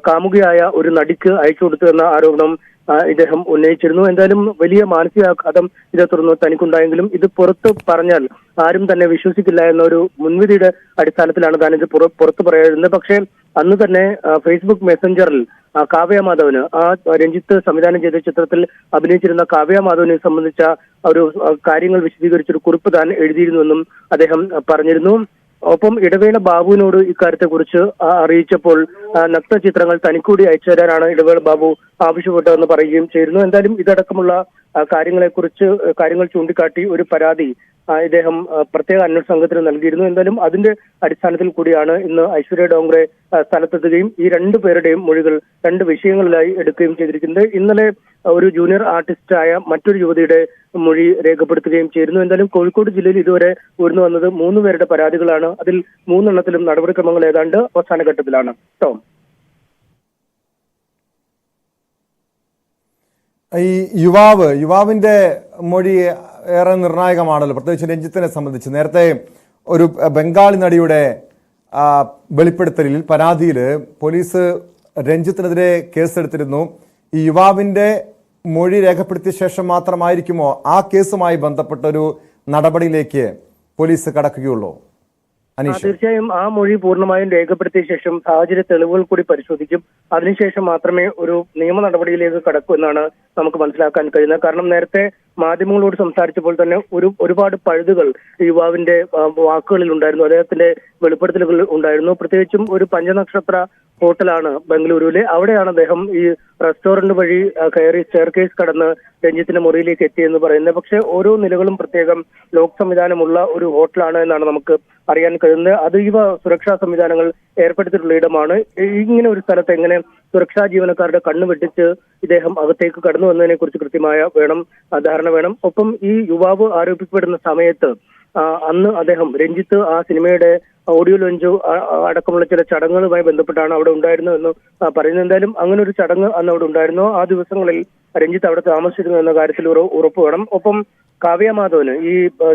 F: കാമുകിയായ ഒരു നടിക്ക് അയച്ചു കൊടുത്തു എന്ന ആരോപണം ഇദ്ദേഹം ഉന്നയിച്ചിരുന്നു. എന്തായാലും വലിയ മാനസികാഘാതം ഇതേ തുടർന്ന് തനിക്കുണ്ടായെങ്കിലും ഇത് പുറത്ത് പറഞ്ഞാൽ ആരും തന്നെ വിശ്വസിക്കില്ല എന്ന ഒരു മുൻവിധിയുടെ അടിസ്ഥാനത്തിലാണ് താൻ ഇത് പുറത്തു പറയാറുള്ളത്. പക്ഷേ അന്ന് തന്നെ ഫേസ്ബുക്ക് മെസ്സഞ്ചറിൽ കാവ്യ മാധവന്, ആ രഞ്ജിത്ത് സംവിധാനം ചെയ്ത ചിത്രത്തിൽ അഭിനയിച്ചിരുന്ന കാവ്യ മാധവനെ സംബന്ധിച്ച ഒരു കാര്യങ്ങൾ വിശദീകരിച്ചൊരു കുറിപ്പ് താൻ എഴുതിയിരുന്നുവെന്നും അദ്ദേഹം പറഞ്ഞിരുന്നു. ഒപ്പം ഇടവേള ബാബുവിനോട് ഇക്കാര്യത്തെക്കുറിച്ച് അറിയിച്ചപ്പോൾ നഗ്ന ചിത്രങ്ങൾ തനിക്കൂടി അയച്ചു തരാനാണ് ഇടവേള ബാബു ആവശ്യപ്പെട്ടതെന്ന് പറയുകയും ചെയ്തിരുന്നു. എന്തായാലും ഇതടക്കമുള്ള കാര്യങ്ങൾ ചൂണ്ടിക്കാട്ടി ഒരു പരാതി ഇദ്ദേഹം പ്രത്യേക അന്വേഷണ സംഘത്തിന് നൽകിയിരുന്നു. എന്തായാലും അതിന്റെ അടിസ്ഥാനത്തിൽ കൂടിയാണ് ഇന്ന് ഐശ്വര്യ ഡോങ്റെ സ്ഥലത്തെത്തുകയും ഈ 2 പേരുടെയും മൊഴികൾ 2 വിഷയങ്ങളിലായി എടുക്കുകയും ചെയ്തിരിക്കുന്നത്. ഇന്നലെ ഒരു ജൂനിയർ ആർട്ടിസ്റ്റായ മറ്റൊരു യുവതിയുടെ മൊഴി രേഖപ്പെടുത്തുകയും ചെയ്തിരുന്നു. എന്തായാലും കോഴിക്കോട് ജില്ലയിൽ ഇതുവരെ ഉയർന്നു വന്നത് 3 പേരുടെ പരാതികളാണ്. അതിൽ 3 എണ്ണത്തിലും നടപടിക്രമങ്ങൾ ഏതാണ്ട് അവസാന ഘട്ടത്തിലാണ്. ടോം,
B: ഈ യുവാവിന്റെ മൊഴി ഏറെ നിർണായകമാണല്ലോ, പ്രത്യേകിച്ച് രഞ്ജിത്തിനെ സംബന്ധിച്ച്. നേരത്തെ ഒരു ബംഗാളി നടിയുടെ വെളിപ്പെടുത്തലിൽ, പരാതിയിൽ പോലീസ് രഞ്ജിത്തിനെതിരെ കേസെടുത്തിരുന്നു. ഈ യുവാവിന്റെ മൊഴി രേഖപ്പെടുത്തിയ ശേഷം മാത്രമായിരിക്കുമോ ആ കേസുമായി ബന്ധപ്പെട്ട ഒരു നടപടിയിലേക്ക് പോലീസ് കടക്കുകയുള്ളൂ?
F: തീർച്ചയായും ആ മൊഴി പൂർണ്ണമായും രേഖപ്പെടുത്തിയ ശേഷം സാഹചര്യ തെളിവുകൾ കൂടി പരിശോധിക്കും. അതിനുശേഷം മാത്രമേ ഒരു നിയമ നടപടിയിലേക്ക് കടക്കൂ എന്നാണ് നമുക്ക് മനസ്സിലാക്കാൻ കഴിയുന്നത്. കാരണം നേരത്തെ മാധ്യമങ്ങളോട് സംസാരിച്ചപ്പോൾ തന്നെ ഒരുപാട് പഴുതുകൾ യുവാവിന്റെ വാക്കുകളിൽ ഉണ്ടായിരുന്നു, അദ്ദേഹത്തിന്റെ വെളിപ്പെടുത്തലുകൾ ഉണ്ടായിരുന്നു. പ്രത്യേകിച്ചും ഒരു പഞ്ചനക്ഷത്ര ഹോട്ടലാണ് ബംഗളൂരുവിലെ. അവിടെയാണ് അദ്ദേഹം ഈ റെസ്റ്റോറന്റ് വഴി കയറി സ്റ്റെയർകേസ് കടന്ന് രഞ്ജിത്തിന്റെ മുറിയിലേക്ക് എത്തിയെന്ന് പറയുന്നത്. പക്ഷെ ഓരോ നിലകളും പ്രത്യേകം ലോക്ക് സംവിധാനമുള്ള ഒരു ഹോട്ടലാണ് എന്നാണ് നമുക്ക് അറിയാൻ കഴിയുന്നത്. അതീവ സുരക്ഷാ സംവിധാനങ്ങൾ ഏർപ്പെടുത്തിയിട്ടുള്ള ഇടമാണ്. ഇങ്ങനെ ഒരു സ്ഥലത്ത് എങ്ങനെ സുരക്ഷാ ജീവനക്കാരുടെ കണ്ണു വെട്ടിച്ച് ഇദ്ദേഹം അകത്തേക്ക് കടന്നു വന്നതിനെ കുറിച്ച് കൃത്യമായ ധാരണ വേണം. ഒപ്പം ഈ യുവാവ് ആരോപിക്കപ്പെടുന്ന സമയത്ത് അന്ന് അദ്ദേഹം രഞ്ജിത്ത് ആ സിനിമയുടെ ഓഡിയോ ലോഞ്ചോ അടക്കമുള്ള ചില ചടങ്ങുകളുമായി ബന്ധപ്പെട്ടാണ് അവിടെ ഉണ്ടായിരുന്നതെന്ന് പറയുന്നത്. എന്തായാലും അങ്ങനെ ഒരു ചടങ്ങ് അന്ന് അവിടെ ഉണ്ടായിരുന്നു. ആ ദിവസങ്ങളിൽ രഞ്ജിത്ത് അവിടെ താമസിച്ചിരുന്നു എന്ന കാര്യത്തിൽ ഉറപ്പ് വേണം. ഒപ്പം കാവ്യ മാധവന്, ഈ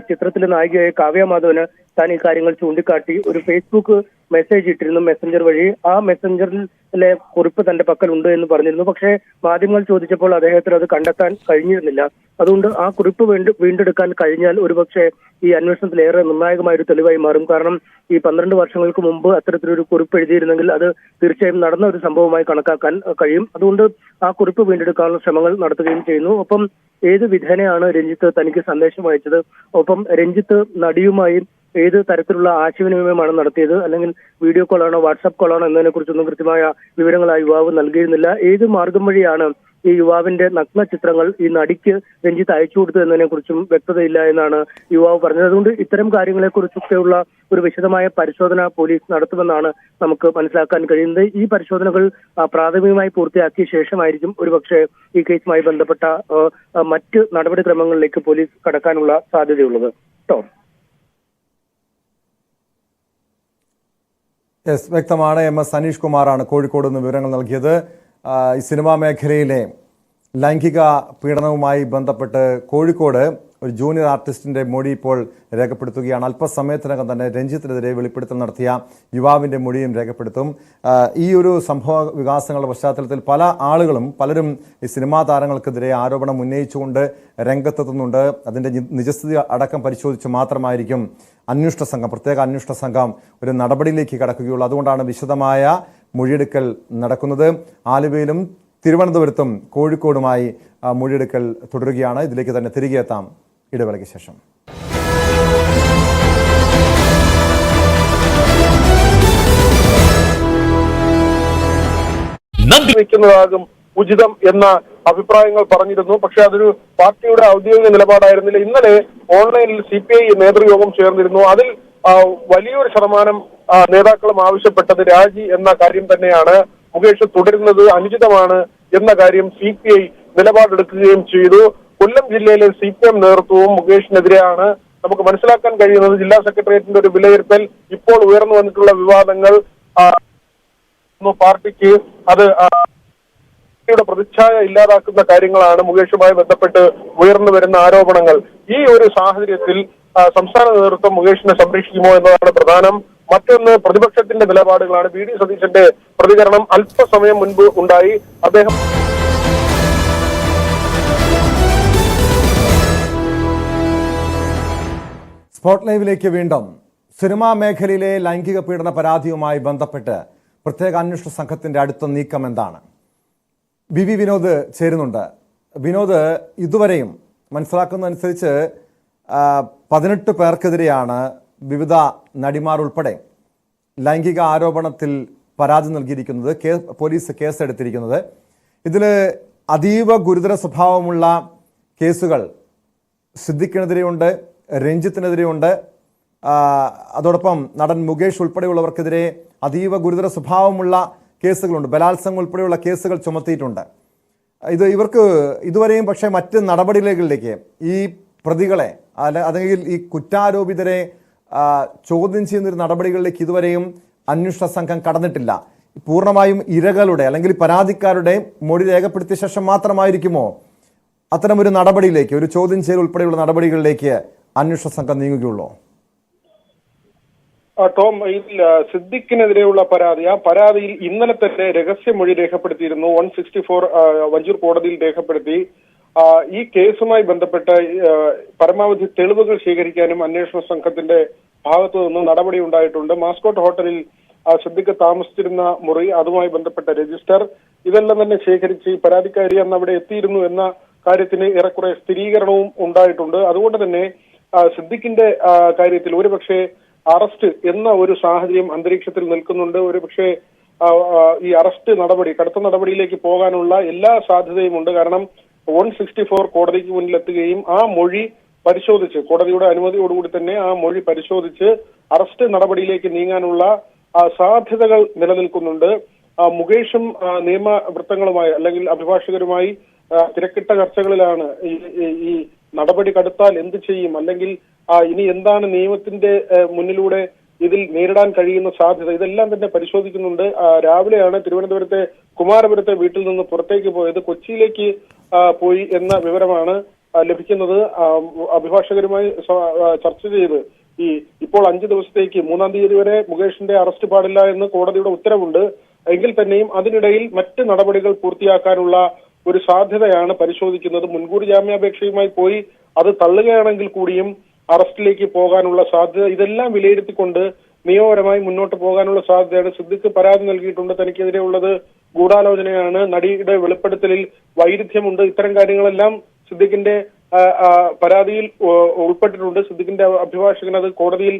F: ചിത്രത്തിലെ നായികയായ കാവ്യ മാധവന് താൻ ഈ കാര്യങ്ങൾ ചൂണ്ടിക്കാട്ടി ഒരു ഫേസ്ബുക്ക് മെസ്സേജ് ഇട്ടിരുന്നു മെസ്സഞ്ചർ വഴി. ആ മെസ്സഞ്ചറിലെ കുറിപ്പ് തന്റെ പക്കൽ ഉണ്ട് എന്ന് പറഞ്ഞിരുന്നു. പക്ഷേ മാധ്യമങ്ങൾ ചോദിച്ചപ്പോൾ അദ്ദേഹത്തിന് അത് കണ്ടെത്താൻ കഴിഞ്ഞിരുന്നില്ല. അതുകൊണ്ട് ആ കുറിപ്പ് വീണ്ടെടുക്കാൻ കഴിഞ്ഞാൽ ഒരുപക്ഷെ ഈ അന്വേഷണത്തിലേറെ നിർണായകമായ ഒരു തെളിവായി മാറും. കാരണം ഈ 12 വർഷങ്ങൾക്ക് മുമ്പ് അത്തരത്തിലൊരു കുറിപ്പ് എഴുതിയിരുന്നെങ്കിൽ അത് തീർച്ചയായും നടന്ന ഒരു സംഭവമായി കണക്കാക്കാൻ കഴിയും. അതുകൊണ്ട് ആ കുറിപ്പ് വീണ്ടെടുക്കാനുള്ള ശ്രമങ്ങൾ നടത്തുകയും ചെയ്യുന്നു. ഒപ്പം ഏത് വിധേനയാണ് രഞ്ജിത്ത് തനിക്ക് സന്ദേശം അയച്ചത്, ഒപ്പം രഞ്ജിത്ത് നടിയുമായി ഏത് തരത്തിലുള്ള ആശയവിനിമയമാണ് നടത്തിയത്, അല്ലെങ്കിൽ വീഡിയോ കോളാണോ വാട്സാപ്പ് കോളാണോ എന്നതിനെ കുറിച്ചൊന്നും കൃത്യമായ വിവരങ്ങൾ ആ യുവാവ് നൽകിയിരുന്നില്ല. ഏത് മാർഗം വഴിയാണ് ഈ യുവാവിന്റെ നഗ്ന ചിത്രങ്ങൾ ഈ നടിക്ക് രഞ്ജിത്ത് അയച്ചു കൊടുത്തു എന്നതിനെ കുറിച്ചും വ്യക്തതയില്ല എന്നാണ് യുവാവ് പറഞ്ഞത്. അതുകൊണ്ട് ഇത്തരം കാര്യങ്ങളെ കുറിച്ചൊക്കെയുള്ള ഒരു വിശദമായ പരിശോധന പോലീസ് നടത്തുമെന്നാണ് നമുക്ക് മനസ്സിലാക്കാൻ കഴിയുന്നത്. ഈ പരിശോധനകൾ പ്രാഥമികമായി പൂർത്തിയാക്കിയ ശേഷമായിരിക്കും ഒരുപക്ഷെ ഈ കേസുമായി ബന്ധപ്പെട്ട മറ്റ് നടപടിക്രമങ്ങളിലേക്ക് പോലീസ് കടക്കാനുള്ള സാധ്യതയുള്ളത്. ടോം.
B: യെസ്, വ്യക്തമാണ്. MS അനീഷ് കുമാറാണ് കോഴിക്കോട് നിന്ന് വിവരങ്ങൾ നൽകിയത്. ഈ സിനിമാ മേഖലയിലെ ലൈംഗിക പീഡനവുമായി ബന്ധപ്പെട്ട് കോഴിക്കോട് ഒരു ജൂനിയർ ആർട്ടിസ്റ്റിന്റെ മൊഴി ഇപ്പോൾ രേഖപ്പെടുത്തുകയാണ്. അല്പസമയത്തിനകം തന്നെ രഞ്ജിത്തിനെതിരെ വെളിപ്പെടുത്തൽ നടത്തിയ യുവാവിന്റെ മൊഴിയും രേഖപ്പെടുത്തും. ഈ ഒരു സംഭവ വികാസങ്ങളുടെ പശ്ചാത്തലത്തിൽ പലരും ഈ സിനിമാ താരങ്ങൾക്കെതിരെ ആരോപണം ഉന്നയിച്ചുകൊണ്ട് രംഗത്തെത്തുന്നുണ്ട്. അതിന്റെ നിജസ്ഥിതി അടക്കം പരിശോധിച്ച് മാത്രമായിരിക്കും പ്രത്യേക അന്വേഷണ സംഘം ഒരു നടപടിയിലേക്ക് കടക്കുകയുള്ളൂ. അതുകൊണ്ടാണ് വിശദമായ മൊഴിയെടുക്കൽ നടക്കുന്നത്. ആലുവയിലും തിരുവനന്തപുരത്തും കോഴിക്കോടുമായി മൊഴിയെടുക്കൽ തുടരുകയാണ്. ഇതിലേക്ക് തന്നെ തിരികെ എത്താം ഇടവേളയ്ക്ക് ശേഷം.
A: വയ്ക്കുന്നതാകും ഉചിതം എന്ന അഭിപ്രായങ്ങൾ പറഞ്ഞിരുന്നു. പക്ഷെ അതൊരു പാർട്ടിയുടെ ഔദ്യോഗിക നിലപാടായിരുന്നില്ല. ഇന്നലെ ഓൺലൈനിൽ CPI നേതൃയോഗം ചേർന്നിരുന്നു. അതിൽ വലിയൊരു ശതമാനം നേതാക്കളും ആവശ്യപ്പെട്ടത് രാജി എന്ന കാര്യം തന്നെയാണ്. മുകേഷ് തുടരുന്നത് അനുചിതമാണ് എന്ന കാര്യം CPI നിലപാടെടുക്കുകയും ചെയ്തു. കൊല്ലം ജില്ലയിലെ CPM നേതൃത്വവും മുകേഷിനെതിരെയാണ്. നമുക്ക് മനസ്സിലാക്കാൻ കഴിയുന്നത് ജില്ലാ സെക്രട്ടേറിയറ്റിന്റെ ഒരു വിലയിരുത്തൽ ഇപ്പോൾ ഉയർന്നു വന്നിട്ടുള്ള വിവാദങ്ങൾ പാർട്ടിക്ക് അത് പ്രതിച്ഛായ ഇല്ലാതാക്കുന്ന കാര്യങ്ങളാണ് മുകേഷുമായി ബന്ധപ്പെട്ട് ഉയർന്നു വരുന്ന ആരോപണങ്ങൾ. ഈ ഒരു സാഹചര്യത്തിൽ സംസ്ഥാന നേതൃത്വം മുകേഷിനെ സംരക്ഷിക്കുമോ എന്നതാണ് പ്രധാനം. മറ്റൊന്ന് പ്രതിപക്ഷത്തിന്റെ നിലപാടുകളാണ്. VD സതീശന്റെ പ്രതികരണം അല്പസമയം മുൻപ് ഉണ്ടായി. അദ്ദേഹം
B: സ്പോട്ട് ലൈവിലേക്ക് വീണ്ടും. സിനിമാ മേഖലയിലെ ലൈംഗിക പീഡന പരാതിയുമായി ബന്ധപ്പെട്ട് പ്രത്യേക അന്വേഷണ സംഘത്തിന്റെ അടുത്ത നീക്കം എന്താണ്? VV വിനോദ് ചേരുന്നുണ്ട്. വിനോദ്, ഇതുവരെയും മനസ്സിലാക്കുന്നതനുസരിച്ച് 18 പേർക്കെതിരെയാണ് വിവിധ നടിമാർ ഉൾപ്പെടെ ലൈംഗിക ആരോപണത്തിൽ പരാതി നൽകിയിരിക്കുന്നത്, പോലീസ് കേസെടുത്തിരിക്കുന്നത്. ഇതിൽ അതീവ ഗുരുതര സ്വഭാവമുള്ള കേസുകൾ സിദ്ദിഖിനെതിരെയുണ്ട്, രഞ്ജിത്തിനെതിരെയുണ്ട്. അതോടൊപ്പം നടൻ മുകേഷ് ഉൾപ്പെടെയുള്ളവർക്കെതിരെ അതീവ ഗുരുതര സ്വഭാവമുള്ള കേസുകളുണ്ട്. ബലാത്സംഗം ഉൾപ്പെടെയുള്ള കേസുകൾ ചുമത്തിയിട്ടുണ്ട്. ഇവർക്ക് ഇതുവരെയും പക്ഷേ മറ്റ് നടപടികളിലേക്ക് ഈ പ്രതികളെ അല്ലെങ്കിൽ ഈ കുറ്റാരോപിതരെ ചോദ്യം ചെയ്യുന്നൊരു നടപടികളിലേക്ക് ഇതുവരെയും അന്വേഷണ സംഘം കടന്നിട്ടില്ല. പൂർണ്ണമായും ഇരകളുടെ അല്ലെങ്കിൽ പരാതിക്കാരുടെ മൊഴി രേഖപ്പെടുത്തിയ ശേഷം മാത്രമായിരിക്കുമോ അത്തരമൊരു നടപടിയിലേക്ക്, ഒരു ചോദ്യം ചെയ്യൽ ഉൾപ്പെടെയുള്ള നടപടികളിലേക്ക് അന്വേഷണ സംഘം നീങ്ങുകയുള്ളൂ?
A: ടോം, ഇതിൽ സിദ്ദിഖിനെതിരെയുള്ള പരാതി, ആ പരാതിയിൽ ഇന്നലെ തന്നെ രഹസ്യമൊഴി രേഖപ്പെടുത്തിയിരുന്നു. 164 വഞ്ചൂർ കോടതിയിൽ രേഖപ്പെടുത്തി. ഈ കേസുമായി ബന്ധപ്പെട്ട് പരമാവധി തെളിവുകൾ ശേഖരിക്കാനും അന്വേഷണ സംഘത്തിന്റെ ഭാഗത്തു നിന്ന് നടപടി ഉണ്ടായിട്ടുണ്ട്. മാസ്കോട്ട് ഹോട്ടലിൽ സിദ്ദിഖ് താമസിച്ചിരുന്ന മുറി, അതുമായി ബന്ധപ്പെട്ട രജിസ്റ്റർ, ഇതെല്ലാം തന്നെ ശേഖരിച്ച് പരാതിക്കാരി അന്ന് അവിടെ എത്തിയിരുന്നു എന്ന കാര്യത്തിന് ഏറെക്കുറെ സ്ഥിരീകരണവും ഉണ്ടായിട്ടുണ്ട്. അതുകൊണ്ട് തന്നെ സിദ്ദിഖിന്റെ കാര്യത്തിൽ ഒരുപക്ഷെ അറസ്റ്റ് എന്ന ഒരു സാഹചര്യം അന്തരീക്ഷത്തിൽ നിൽക്കുന്നുണ്ട്. ഒരുപക്ഷെ ഈ അറസ്റ്റ് നടപടി, കടുത്ത നടപടിയിലേക്ക് പോകാനുള്ള എല്ലാ സാധ്യതയും ഉണ്ട്. കാരണം 164 കോടതിക്ക് മുന്നിലെത്തുകയും ആ മൊഴി പരിശോധിച്ച്, കോടതിയുടെ അനുമതിയോടുകൂടി തന്നെ ആ മൊഴി പരിശോധിച്ച് അറസ്റ്റ് നടപടിയിലേക്ക് നീങ്ങാനുള്ള സാധ്യതകൾ നിലനിൽക്കുന്നുണ്ട്. മുകേഷും നിയമവൃത്തങ്ങളുമായി അല്ലെങ്കിൽ അഭിഭാഷകരുമായി തിരക്കിട്ട ചർച്ചകളിലാണ്. ഈ നടപടി കടുത്താൽ എന്ത് ചെയ്യും, അല്ലെങ്കിൽ ഇനി എന്താണ് നിയമത്തിന്റെ മുന്നിലൂടെ ഇതിൽ നേരിടാൻ കഴിയുന്ന സാധ്യത, ഇതെല്ലാം തന്നെ പരിശോധിക്കുന്നുണ്ട്. രാവിലെയാണ് തിരുവനന്തപുരത്തെ കുമാരപുരത്തെ വീട്ടിൽ നിന്ന് പുറത്തേക്ക് പോയത്. കൊച്ചിയിലേക്ക് പോയി എന്ന വിവരമാണ് ലഭിക്കുന്നത്. അഭിഭാഷകരുമായി ചർച്ച ചെയ്ത് ഇപ്പോൾ 5 ദിവസത്തേക്ക് 3-ാം തീയതി വരെ മുകേഷിന്റെ അറസ്റ്റ് പാടില്ല എന്ന് കോടതിയുടെ ഉത്തരവുണ്ട്. എങ്കിൽ തന്നെയും അതിനിടയിൽ മറ്റ് നടപടികൾ പൂർത്തിയാക്കാനുള്ള ഒരു സാധ്യതയാണ് പരിശോധിക്കുന്നത്. മുൻകൂർ ജാമ്യാപേക്ഷയുമായി പോയി അത് തള്ളുകയാണെങ്കിൽ കൂടിയും അറസ്റ്റിലേക്ക് പോകാനുള്ള സാധ്യത, ഇതെല്ലാം വിലയിരുത്തിക്കൊണ്ട് നിയമപരമായി മുന്നോട്ട് പോകാനുള്ള സാധ്യതയാണ്. സിദ്ദിഖ് പരാതി നൽകിയിട്ടുണ്ട്. തനിക്കെതിരെ ഉള്ളത് ഗൂഢാലോചനയാണ്, നടിയുടെ വെളിപ്പെടുത്തലിൽ വൈരുദ്ധ്യമുണ്ട്, ഇത്തരം കാര്യങ്ങളെല്ലാം സിദ്ദിഖിന്റെ പരാതിയിൽ ഉൾപ്പെട്ടിട്ടുണ്ട്. സിദ്ദിഖിന്റെ അഭിഭാഷകൻ അത് കോടതിയിൽ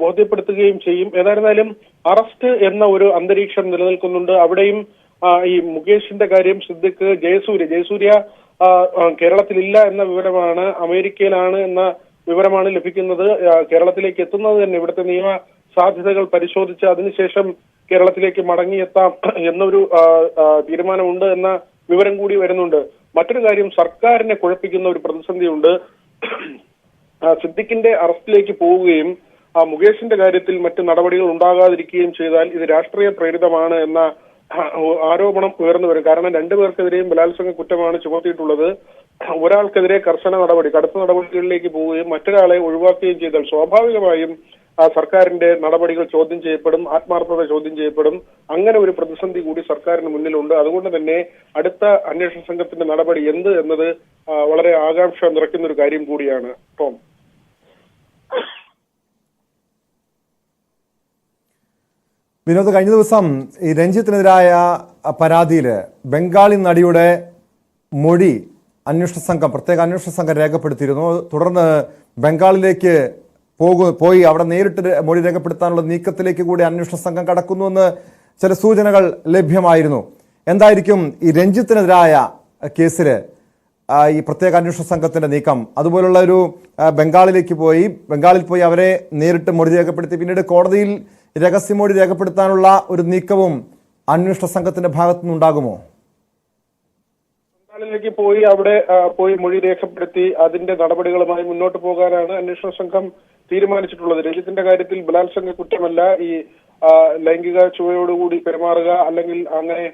A: ബോധ്യപ്പെടുത്തുകയും ചെയ്യും. ഏതായിരുന്നാലും അറസ്റ്റ് എന്ന ഒരു അന്തരീക്ഷം നിലനിൽക്കുന്നുണ്ട്. അവിടെയും ഈ മുകേഷിന്റെ കാര്യം സിദ്ദിഖ്, ജയസൂര്യ കേരളത്തിലില്ല എന്ന വിവരമാണ്, അമേരിക്കയിലാണ് എന്ന വിവരമാണ് ലഭിക്കുന്നത്. കേരളത്തിലേക്ക് എത്തുന്നത് തന്നെ ഇവിടുത്തെ നിയമ സാധ്യതകൾ പരിശോധിച്ച് അതിനുശേഷം കേരളത്തിലേക്ക് മടങ്ങിയെത്താം എന്നൊരു തീരുമാനമുണ്ട് എന്ന വിവരം കൂടി വരുന്നുണ്ട്. മറ്റൊരു കാര്യം, സർക്കാരിനെ കുഴപ്പിക്കുന്ന ഒരു പ്രതിസന്ധിയുണ്ട്. സിദ്ദിഖിന്റെ അറസ്റ്റിലേക്ക് പോവുകയും മുകേഷിന്റെ കാര്യത്തിൽ മറ്റ് നടപടികൾ ഉണ്ടാകാതിരിക്കുകയും ചെയ്താൽ ഇത് രാഷ്ട്രീയ പ്രേരിതമാണ് എന്ന ആരോപണം ഉയർന്നു വരും. കാരണം 2 പേർക്കെതിരെയും ബലാത്സംഗ കുറ്റമാണ് ചുമത്തിയിട്ടുള്ളത്. ഒരാൾക്കെതിരെ കർശന നടപടി, കടുത്ത നടപടികളിലേക്ക് പോവുകയും മറ്റൊരാളെ ഒഴിവാക്കുകയും ചെയ്താൽ സ്വാഭാവികമായും സർക്കാരിന്റെ നടപടികൾ ചോദ്യം ചെയ്യപ്പെടും, ആത്മാർത്ഥത ചോദ്യം ചെയ്യപ്പെടും. അങ്ങനെ ഒരു പ്രതിസന്ധി കൂടി സർക്കാരിന് മുന്നിലുണ്ട്. അതുകൊണ്ട് തന്നെ അടുത്ത അന്വേഷണ സംഘത്തിന്റെ നടപടി എന്ത് എന്നത് വളരെ ആകാംക്ഷ നിറയ്ക്കുന്ന ഒരു കാര്യം കൂടിയാണ്. ടോം,
B: വിനോദ്, കഴിഞ്ഞ ദിവസം ഈ രഞ്ജിത്തിനെതിരായ പരാതിയിൽ ബംഗാളി നടിയുടെ മൊഴി പ്രത്യേക അന്വേഷണ സംഘം രേഖപ്പെടുത്തിയിരുന്നു. തുടർന്ന് ബംഗാളിലേക്ക് പോയി അവിടെ നേരിട്ട് മൊഴി രേഖപ്പെടുത്താനുള്ള നീക്കത്തിലേക്ക് കൂടി അന്വേഷണ സംഘം കടക്കുന്നുവെന്ന് ചില സൂചനകൾ ലഭ്യമായിരുന്നു. എന്തായിരിക്കും ഈ രഞ്ജിത്തിനെതിരായ കേസിൽ ഈ പ്രത്യേക അന്വേഷണ സംഘത്തിന്റെ നീക്കം? അതുപോലുള്ള ഒരു ബംഗാളിൽ പോയി അവരെ നേരിട്ട് മൊഴി രേഖപ്പെടുത്തി പിന്നീട് കോടതിയിൽ രഹസ്യമൊഴി രേഖപ്പെടുത്താനുള്ള ഒരു നീക്കവും അന്വേഷണ സംഘത്തിന്റെ ഭാഗത്തുനിന്നുണ്ടാകുമോ?
A: ബംഗാളിലേക്ക് പോയി അവിടെ മൊഴി രേഖപ്പെടുത്തി അതിന്റെ നടപടികളുമായി മുന്നോട്ട് പോകാനാണ് അന്വേഷണ സംഘം തീരുമാനിച്ചിട്ടുള്ളത്. രഞ്ജിത്തിന്റെ കാര്യത്തിൽ ബലാത്സംഗ കുറ്റമല്ല, ഈ ലൈംഗിക ചുവയോടുകൂടി പെരുമാറുക, അല്ലെങ്കിൽ അങ്ങനെ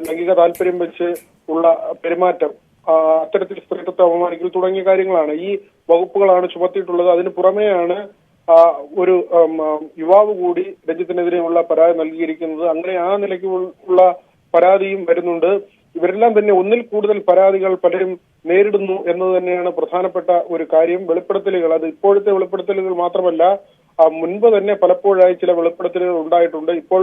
A: ലൈംഗിക താല്പര്യം വെച്ച് ഉള്ള പെരുമാറ്റം, അത്തരത്തിൽ സ്ത്രീത്വത്തെ അപമാനിക്കൽ തുടങ്ങിയ കാര്യങ്ങളാണ്, ഈ വകുപ്പുകളാണ് ചുമത്തിയിട്ടുള്ളത്. അതിന് പുറമെയാണ് ഒരു യുവാവ് കൂടി രഞ്ജിത്തിനെതിരെയുള്ള പരാതി നൽകിയിരിക്കുന്നത്. അങ്ങനെ ആ നിലയ്ക്ക് ഉള്ള പരാതിയും വരുന്നുണ്ട്. ഇവരെല്ലാം തന്നെ ഒന്നിൽ കൂടുതൽ പരാതികൾ പലരും നേരിടുന്നു എന്നത് തന്നെയാണ് പ്രധാനപ്പെട്ട ഒരു കാര്യം. വെളിപ്പെടുത്തലുകൾ, അത് ഇപ്പോഴത്തെ വെളിപ്പെടുത്തലുകൾ മാത്രമല്ല, മുൻപ് തന്നെ പലപ്പോഴായി ചില വെളിപ്പെടുത്തലുകൾ ഉണ്ടായിട്ടുണ്ട്. ഇപ്പോൾ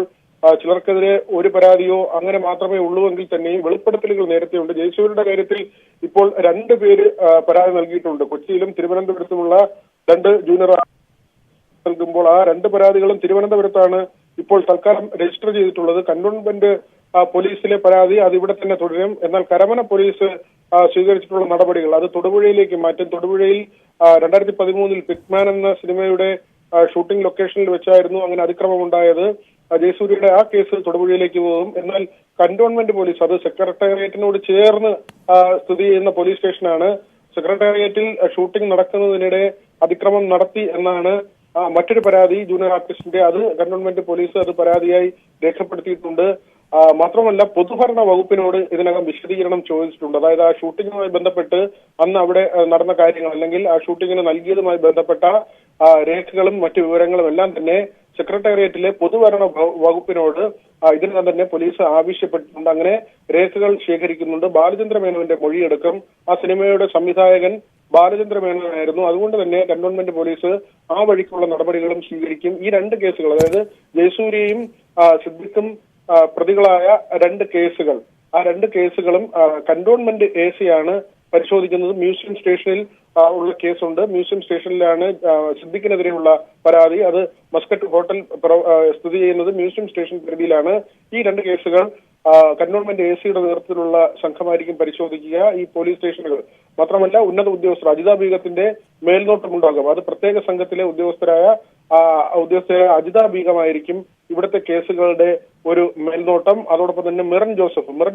A: ചിലർക്കെതിരെ ഒരു പരാതിയോ അങ്ങനെ മാത്രമേ ഉള്ളൂവെങ്കിൽ തന്നെയും വെളിപ്പെടുത്തലുകൾ നേരത്തെയുണ്ട്. ജയസൂര്യയുടെ കാര്യത്തിൽ ഇപ്പോൾ 2 പേര് പരാതി നൽകിയിട്ടുണ്ട്. കൊച്ചിയിലും തിരുവനന്തപുരത്തുമുള്ള 2 ജൂനിയർ നൽകുമ്പോൾ ആ 2 പരാതികളും തിരുവനന്തപുരത്താണ് ഇപ്പോൾ തൽക്കാലം രജിസ്റ്റർ ചെയ്തിട്ടുള്ളത്. കന്റോൺമെന്റ് പോലീസിലെ പരാതി അത് ഇവിടെ തന്നെ തുടരും. എന്നാൽ കരമന പോലീസ് സ്വീകരിച്ചിട്ടുള്ള നടപടികൾ അത് തൊടുപുഴയിലേക്ക് മാറ്റും. തൊടുപുഴയിൽ 2013 പിറ്റ്മാൻ എന്ന സിനിമയുടെ ഷൂട്ടിംഗ് ലൊക്കേഷനിൽ വെച്ചായിരുന്നു അങ്ങനെ അതിക്രമം ഉണ്ടായത്. ജയസൂര്യയുടെ ആ കേസ് തൊടുപുഴയിലേക്ക് പോകും. എന്നാൽ കന്റോൺമെന്റ് പോലീസ്, അത് സെക്രട്ടേറിയറ്റിനോട് ചേർന്ന് സ്ഥിതി ചെയ്യുന്ന പോലീസ് സ്റ്റേഷനാണ്. സെക്രട്ടേറിയറ്റിൽ ഷൂട്ടിംഗ് നടക്കുന്നതിനിടെ അതിക്രമം നടത്തി എന്നാണ് മറ്റൊരു പരാതി ജൂനിയർ ആർട്ടിസ്റ്റിന്റെ. അത് കന്റോൺമെന്റ് പോലീസ് അത് പരാതിയായി രേഖപ്പെടുത്തിയിട്ടുണ്ട്. മാത്രമല്ല പൊതുഭരണ വകുപ്പിനോട് ഇതിനകം വിശദീകരണം ചോദിച്ചിട്ടുണ്ട്. അതായത് ആ ഷൂട്ടിങ്ങുമായി ബന്ധപ്പെട്ട് അന്ന് അവിടെ നടന്ന കാര്യങ്ങൾ, അല്ലെങ്കിൽ ആ ഷൂട്ടിങ്ങിന് നൽകിയതുമായി ബന്ധപ്പെട്ട രേഖകളും മറ്റു വിവരങ്ങളും എല്ലാം തന്നെ സെക്രട്ടേറിയറ്റിലെ പൊതുഭരണ വകുപ്പിനോട് ഇതിനകം തന്നെ പോലീസ് ആവശ്യപ്പെട്ടിട്ടുണ്ട്. അങ്ങനെ രേഖകൾ ശേഖരിക്കുന്നുണ്ട്. ബാലചന്ദ്ര മേനോന്റെ മൊഴിയെടുക്കും. ആ സിനിമയുടെ സംവിധായകൻ ബാലചന്ദ്ര മേനോനായിരുന്നു. അതുകൊണ്ട് തന്നെ കന്റോൺമെന്റ് പോലീസ് ആ വഴിക്കുള്ള നടപടികളും സ്വീകരിക്കും. ഈ 2 കേസുകൾ, അതായത് ജയസൂര്യയും സിദ്ദിഖും പ്രതികളായ 2 കേസുകൾ, ആ 2 കേസുകളും കന്റോൺമെന്റ് AC-യാണ് പരിശോധിക്കുന്നത്. മ്യൂസിയം സ്റ്റേഷനിൽ ഉള്ള കേസുണ്ട്. മ്യൂസിയം സ്റ്റേഷനിലാണ് സിദ്ദിഖിനെതിരെയുള്ള പരാതി. അത് മസ്കറ്റ് ഹോട്ടൽ സ്ഥിതി ചെയ്യുന്നത് മ്യൂസിയം സ്റ്റേഷൻ പരിധിയിലാണ്. ഈ 2 കേസുകൾ കന്റോൺമെന്റ് AC-യുടെ നേതൃത്വത്തിലുള്ള സംഘമായിരിക്കും പരിശോധിക്കുക ഈ പോലീസ് സ്റ്റേഷനുകൾ. മാത്രമല്ല ഉന്നത ഉദ്യോഗസ്ഥർ, അജിത ബീഗത്തിന്റെ മേൽനോട്ടമുണ്ടാകും. അത് പ്രത്യേക സംഘത്തിലെ ഉദ്യോഗസ്ഥരായ അജിത ബീഗമായിരിക്കും ഇവിടുത്തെ കേസുകളുടെ ഒരു മേൽനോട്ടം. അതോടൊപ്പം തന്നെ മിറൻ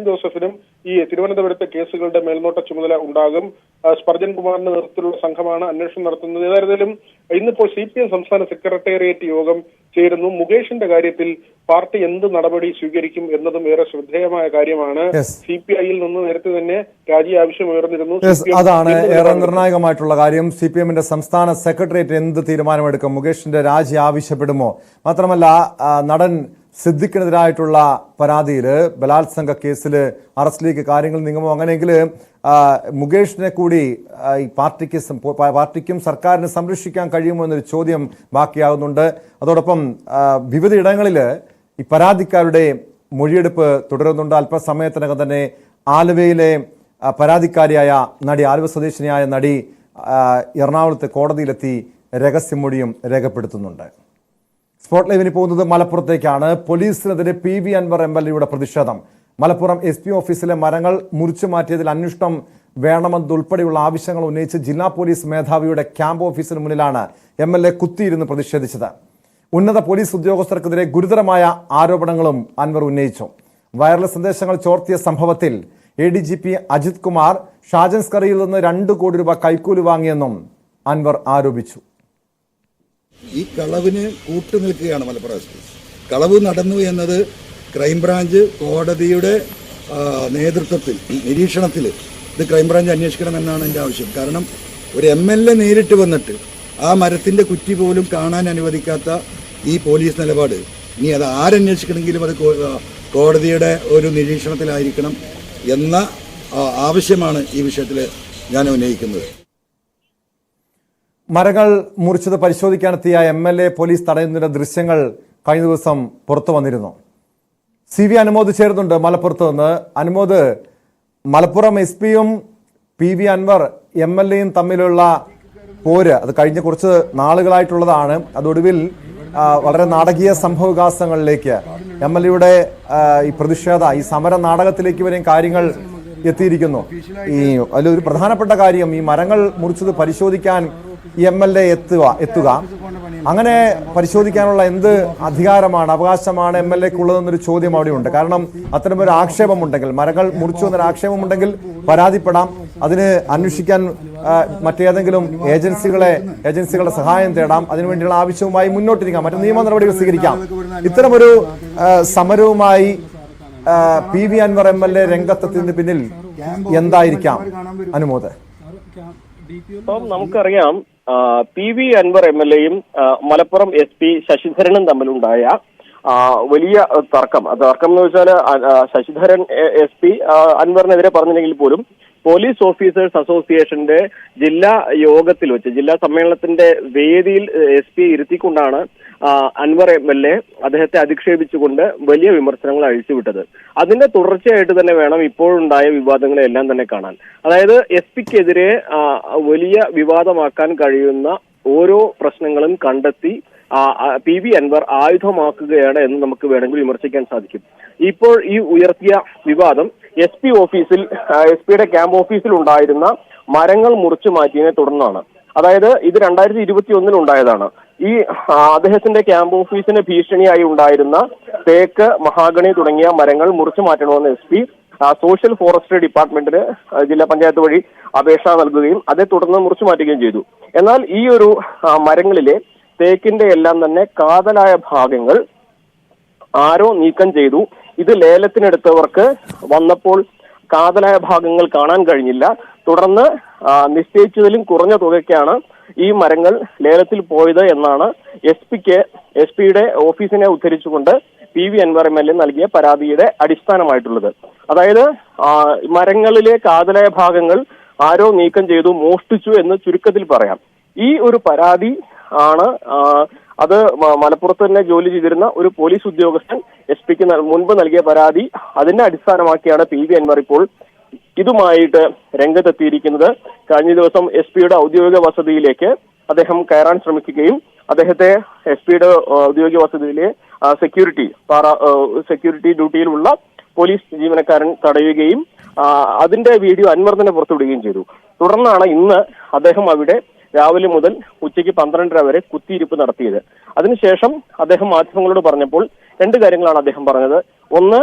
A: ജോസഫിനും ഈ തിരുവനന്തപുരത്തെ കേസുകളുടെ മേൽനോട്ട ചുമതല ഉണ്ടാകും. സ്പർജൻ കുമാറിന്റെ നേതൃത്വത്തിലുള്ള സംഘമാണ് അന്വേഷണം നടത്തുന്നത്. ഏതായാലും ഇന്നിപ്പോൾ CPM സംസ്ഥാന സെക്രട്ടേറിയറ്റ് യോഗം ചേരുന്നു. മുകേഷിന്റെ കാര്യത്തിൽ പാർട്ടി എന്ത് നടപടി സ്വീകരിക്കും എന്നതും ഏറെ ശ്രദ്ധേയമായ കാര്യമാണ്. CPI-യിൽ നിന്ന് നേരത്തെ തന്നെ രാജി ആവശ്യം ഉയർന്നിരുന്നു.
B: അതാണ് ഏറെ നിർണായകമായിട്ടുള്ള കാര്യം. CPM-ന്റെ സംസ്ഥാന സെക്രട്ടേറിയറ്റ് എന്ത് തീരുമാനമെടുക്കും? മുകേഷിന്റെ രാജി ആവശ്യപ്പെടുമോ? മാത്രമല്ല, നടൻ സിദ്ദിഖിനെതിരായിട്ടുള്ള പരാതിയിൽ ബലാത്സംഗ കേസിൽ അറസ്റ്റിലേക്ക് കാര്യങ്ങൾ നീങ്ങുമോ? അങ്ങനെയെങ്കിൽ മുകേഷിനെ കൂടി ഈ പാർട്ടിക്കും സർക്കാരിന് സംരക്ഷിക്കാൻ കഴിയുമോ എന്നൊരു ചോദ്യം ബാക്കിയാകുന്നുണ്ട്. അതോടൊപ്പം വിവിധ ഇടങ്ങളിൽ ഈ പരാതിക്കാരുടെ മൊഴിയെടുപ്പ് തുടരുന്നുണ്ട്. അല്പസമയത്തിനകം തന്നെ ആലുവയിലെ പരാതിക്കാരിയായ നടി, ആലുവ സ്വദേശിനിയായ നടി എറണാകുളത്ത് കോടതിയിലെത്തി രഹസ്യമൊഴിയും രേഖപ്പെടുത്തുന്നുണ്ട്. സ്പോട്ട് ലൈവിന് പോകുന്നത് മലപ്പുറത്തേക്കാണ്. പോലീസിനെതിരെ PV അൻവർ MLA-യുടെ പ്രതിഷേധം. മലപ്പുറം SP ഓഫീസിലെ മരങ്ങൾ മുറിച്ചു മാറ്റിയതിൽ അന്വേഷണം വേണമെന്നുൾപ്പെടെയുള്ള ആവശ്യങ്ങൾ ഉന്നയിച്ച് ജില്ലാ പോലീസ് മേധാവിയുടെ ക്യാമ്പ് ഓഫീസിന് മുന്നിലാണ് MLA കുത്തിയിരുന്ന് പ്രതിഷേധിച്ചത്. ഉന്നത പോലീസ് ഉദ്യോഗസ്ഥർക്കെതിരെ ഗുരുതരമായ ആരോപണങ്ങളും അൻവർ ഉന്നയിച്ചു. വയർലെസ് സന്ദേശങ്ങൾ ചോർത്തിയ സംഭവത്തിൽ ADGP അജിത് കുമാർ ഷാജൻ സ്കറിയിൽ നിന്ന് 2 കോടി രൂപ കൈക്കൂലി വാങ്ങിയെന്നും അൻവർ ആരോപിച്ചു.
G: ഈ കളവിന് കൂട്ടുനിൽക്കുകയാണ് മലപ്പുറം SP. കളവ് നടന്നു എന്നത് ക്രൈംബ്രാഞ്ച് കോടതിയുടെ നേതൃത്വത്തിൽ നിരീക്ഷണത്തിൽ ഇത് ക്രൈംബ്രാഞ്ച് അന്വേഷിക്കണമെന്നാണ് എൻ്റെ ആവശ്യം. കാരണം ഒരു MLA നേരിട്ട് വന്നിട്ട് ആ മരത്തിൻ്റെ കുറ്റി പോലും കാണാൻ അനുവദിക്കാത്ത ഈ പോലീസ് നിലപാട്, ഇനി അത് ആരന്വേഷിക്കണമെങ്കിലും അത് കോടതിയുടെ ഒരു നിരീക്ഷണത്തിലായിരിക്കണം എന്ന ആവശ്യമാണ് ഈ വിഷയത്തിൽ ഞാൻ ഉന്നയിക്കുന്നത്.
B: മരങ്ങൾ മുറിച്ചത് പരിശോധിക്കാനെത്തിയ MLA പോലീസ് തടയുന്നതിന്റെ ദൃശ്യങ്ങൾ കഴിഞ്ഞ ദിവസം പുറത്തു വന്നിരുന്നു. CV അനുമോദ് ചേരുന്നുണ്ട് മലപ്പുറത്ത് നിന്ന്. അനുമോദ്, മലപ്പുറം SP-യും PV അൻവർ MLA-യും തമ്മിലുള്ള പോര് അത് കഴിഞ്ഞ കുറച്ച് നാളുകളായിട്ടുള്ളതാണ്. അതൊടുവിൽ വളരെ നാടകീയ സംഭവവികാസങ്ങളിലേക്ക് MLA-യുടെ ഈ പ്രതിഷേധ ഈ സമര നാടകത്തിലേക്ക് വരെയും കാര്യങ്ങൾ എത്തിയിരിക്കുന്നു. ഈ അതിലൊരു പ്രധാനപ്പെട്ട കാര്യം, ഈ മരങ്ങൾ മുറിച്ചത് പരിശോധിക്കാൻ MLA എത്തുക. അങ്ങനെ പരിശോധിക്കാനുള്ള എന്ത് അധികാരമാണ്, അവകാശമാണ് MLA-ക്കുള്ളതെന്നൊരു ചോദ്യം അവിടെയുണ്ട്. കാരണം അത്തരമൊരു ആക്ഷേപമുണ്ടെങ്കിൽ, മരങ്ങൾ മുറിച്ചു എന്നൊരു ആക്ഷേപമുണ്ടെങ്കിൽ പരാതിപ്പെടാം. അതിന് അന്വേഷിക്കാൻ മറ്റേതെങ്കിലും ഏജൻസികളുടെ സഹായം തേടാം. അതിനുവേണ്ടിയുള്ള ആവശ്യവുമായി മുന്നോട്ടിരിക്കാം, മറ്റു നിയമ നടപടികൾ സ്വീകരിക്കാം. ഇത്തരമൊരു സമരവുമായി PV അൻവർ MLA രംഗത്തെത്തിയതിന് പിന്നിൽ എന്തായിരിക്കാം അനുമോദ്?
H: ഇപ്പം നമുക്കറിയാം PV അൻവർ MLA-യും മലപ്പുറം SP ശശിധരനും തമ്മിലുണ്ടായ വലിയ തർക്കം എന്ന് വെച്ചാൽ ശശിധരൻ SP അൻവറിനെതിരെ പറഞ്ഞില്ലെങ്കിൽ പോലും പോലീസ് ഓഫീസേഴ്സ് അസോസിയേഷന്റെ ജില്ലാ യോഗത്തിൽ വെച്ച്, ജില്ലാ സമ്മേളനത്തിന്റെ വേദിയിൽ SP ഇരുത്തിക്കൊണ്ടാണ് അൻവർ MLA അദ്ദേഹത്തെ അധിക്ഷേപിച്ചുകൊണ്ട് വലിയ വിമർശനങ്ങൾ അഴിച്ചുവിട്ടത്. അതിന്റെ തുടർച്ചയായിട്ട് തന്നെ വേണം ഇപ്പോഴുണ്ടായ വിവാദങ്ങളെല്ലാം തന്നെ കാണാൻ. അതായത് SP-ക്കെതിരെ വലിയ വിവാദമാക്കാൻ കഴിയുന്ന ഓരോ പ്രശ്നങ്ങളും കണ്ടെത്തി PV അൻവർ ആയുധമാക്കുകയാണ് എന്ന് നമുക്ക് വേണമെങ്കിൽ വിമർശിക്കാൻ സാധിക്കും. ഇപ്പോൾ ഈ ഉയർത്തിയ വിവാദം SP-യുടെ ക്യാമ്പ് ഓഫീസിൽ ഉണ്ടായിരുന്ന മരങ്ങൾ മുറിച്ചു മാറ്റിയതിനെ തുടർന്നാണ്. അതായത് ഇത് 2021 ഉണ്ടായതാണ്. ഈ അദ്ദേഹത്തിന്റെ ക്യാമ്പ് ഓഫീസിന് ഭീഷണിയായി ഉണ്ടായിരുന്ന തേക്ക്, മഹാഗണി തുടങ്ങിയ മരങ്ങൾ മുറിച്ചു മാറ്റണമെന്ന് SP സോഷ്യൽ ഫോറസ്ട്രി ഡിപ്പാർട്ട്മെന്റിന് ജില്ലാ പഞ്ചായത്ത് വഴി അപേക്ഷ നൽകുകയും അതേ തുടർന്ന് മുറിച്ചു മാറ്റുകയും ചെയ്തു. എന്നാൽ ഈ ഒരു മരങ്ങളിലെ തേക്കിന്റെ എല്ലാം തന്നെ കാതലായ ഭാഗങ്ങൾ ആരോ നീക്കം ചെയ്തു. ഇത് ലേലത്തിനെടുത്തവർക്ക് വന്നപ്പോൾ കാതലായ ഭാഗങ്ങൾ കാണാൻ കഴിഞ്ഞില്ല. തുടർന്ന് നിശ്ചയിച്ചതിലും കുറഞ്ഞ തുകയ്ക്കാണ് ഈ മരങ്ങൾ ലേലത്തിൽ പോയത് എന്നാണ് SP-യുടെ ഓഫീസിനെ ഉദ്ധരിച്ചുകൊണ്ട് PV അൻവർ MLA നൽകിയ പരാതിയുടെ അടിസ്ഥാനമായിട്ടുള്ളത്. അതായത് മരങ്ങളിലെ കാതലായ ഭാഗങ്ങൾ ആരോ നീക്കം ചെയ്തു, മോഷ്ടിച്ചു എന്ന് ചുരുക്കത്തിൽ പറയാം. ഈ ഒരു പരാതി ആണ് അത് മലപ്പുറത്ത് തന്നെ ജോലി ചെയ്തിരുന്ന ഒരു പോലീസ് ഉദ്യോഗസ്ഥൻ SP-ക്ക് മുൻപ് നൽകിയ പരാതി. അതിനെ അടിസ്ഥാനമാക്കിയാണ് PV അൻവർ ഇപ്പോൾ ഇതുമായിട്ട് രംഗത്തെത്തിയിരിക്കുന്നത്. കഴിഞ്ഞ ദിവസം SP-യുടെ ഔദ്യോഗിക വസതിയിലേക്ക് അദ്ദേഹം കയറാൻ ശ്രമിക്കുകയും അദ്ദേഹത്തെ SP-യുടെ ഔദ്യോഗിക വസതിയിലെ സെക്യൂരിറ്റി ഡ്യൂട്ടിയിലുള്ള പോലീസ് ജീവനക്കാരൻ തടയുകയും അതിന്റെ വീഡിയോ അൻവർ തന്നെ പുറത്തുവിടുകയും ചെയ്തു. തുടർന്നാണ് ഇന്ന് അദ്ദേഹം അവിടെ രാവിലെ മുതൽ ഉച്ചയ്ക്ക് 12:30 വരെ കുത്തിയിരിപ്പ് നടത്തിയത്. അതിനുശേഷം അദ്ദേഹം മാധ്യമങ്ങളോട് പറഞ്ഞപ്പോൾ രണ്ട് കാര്യങ്ങളാണ് അദ്ദേഹം പറഞ്ഞത്. ഒന്ന്,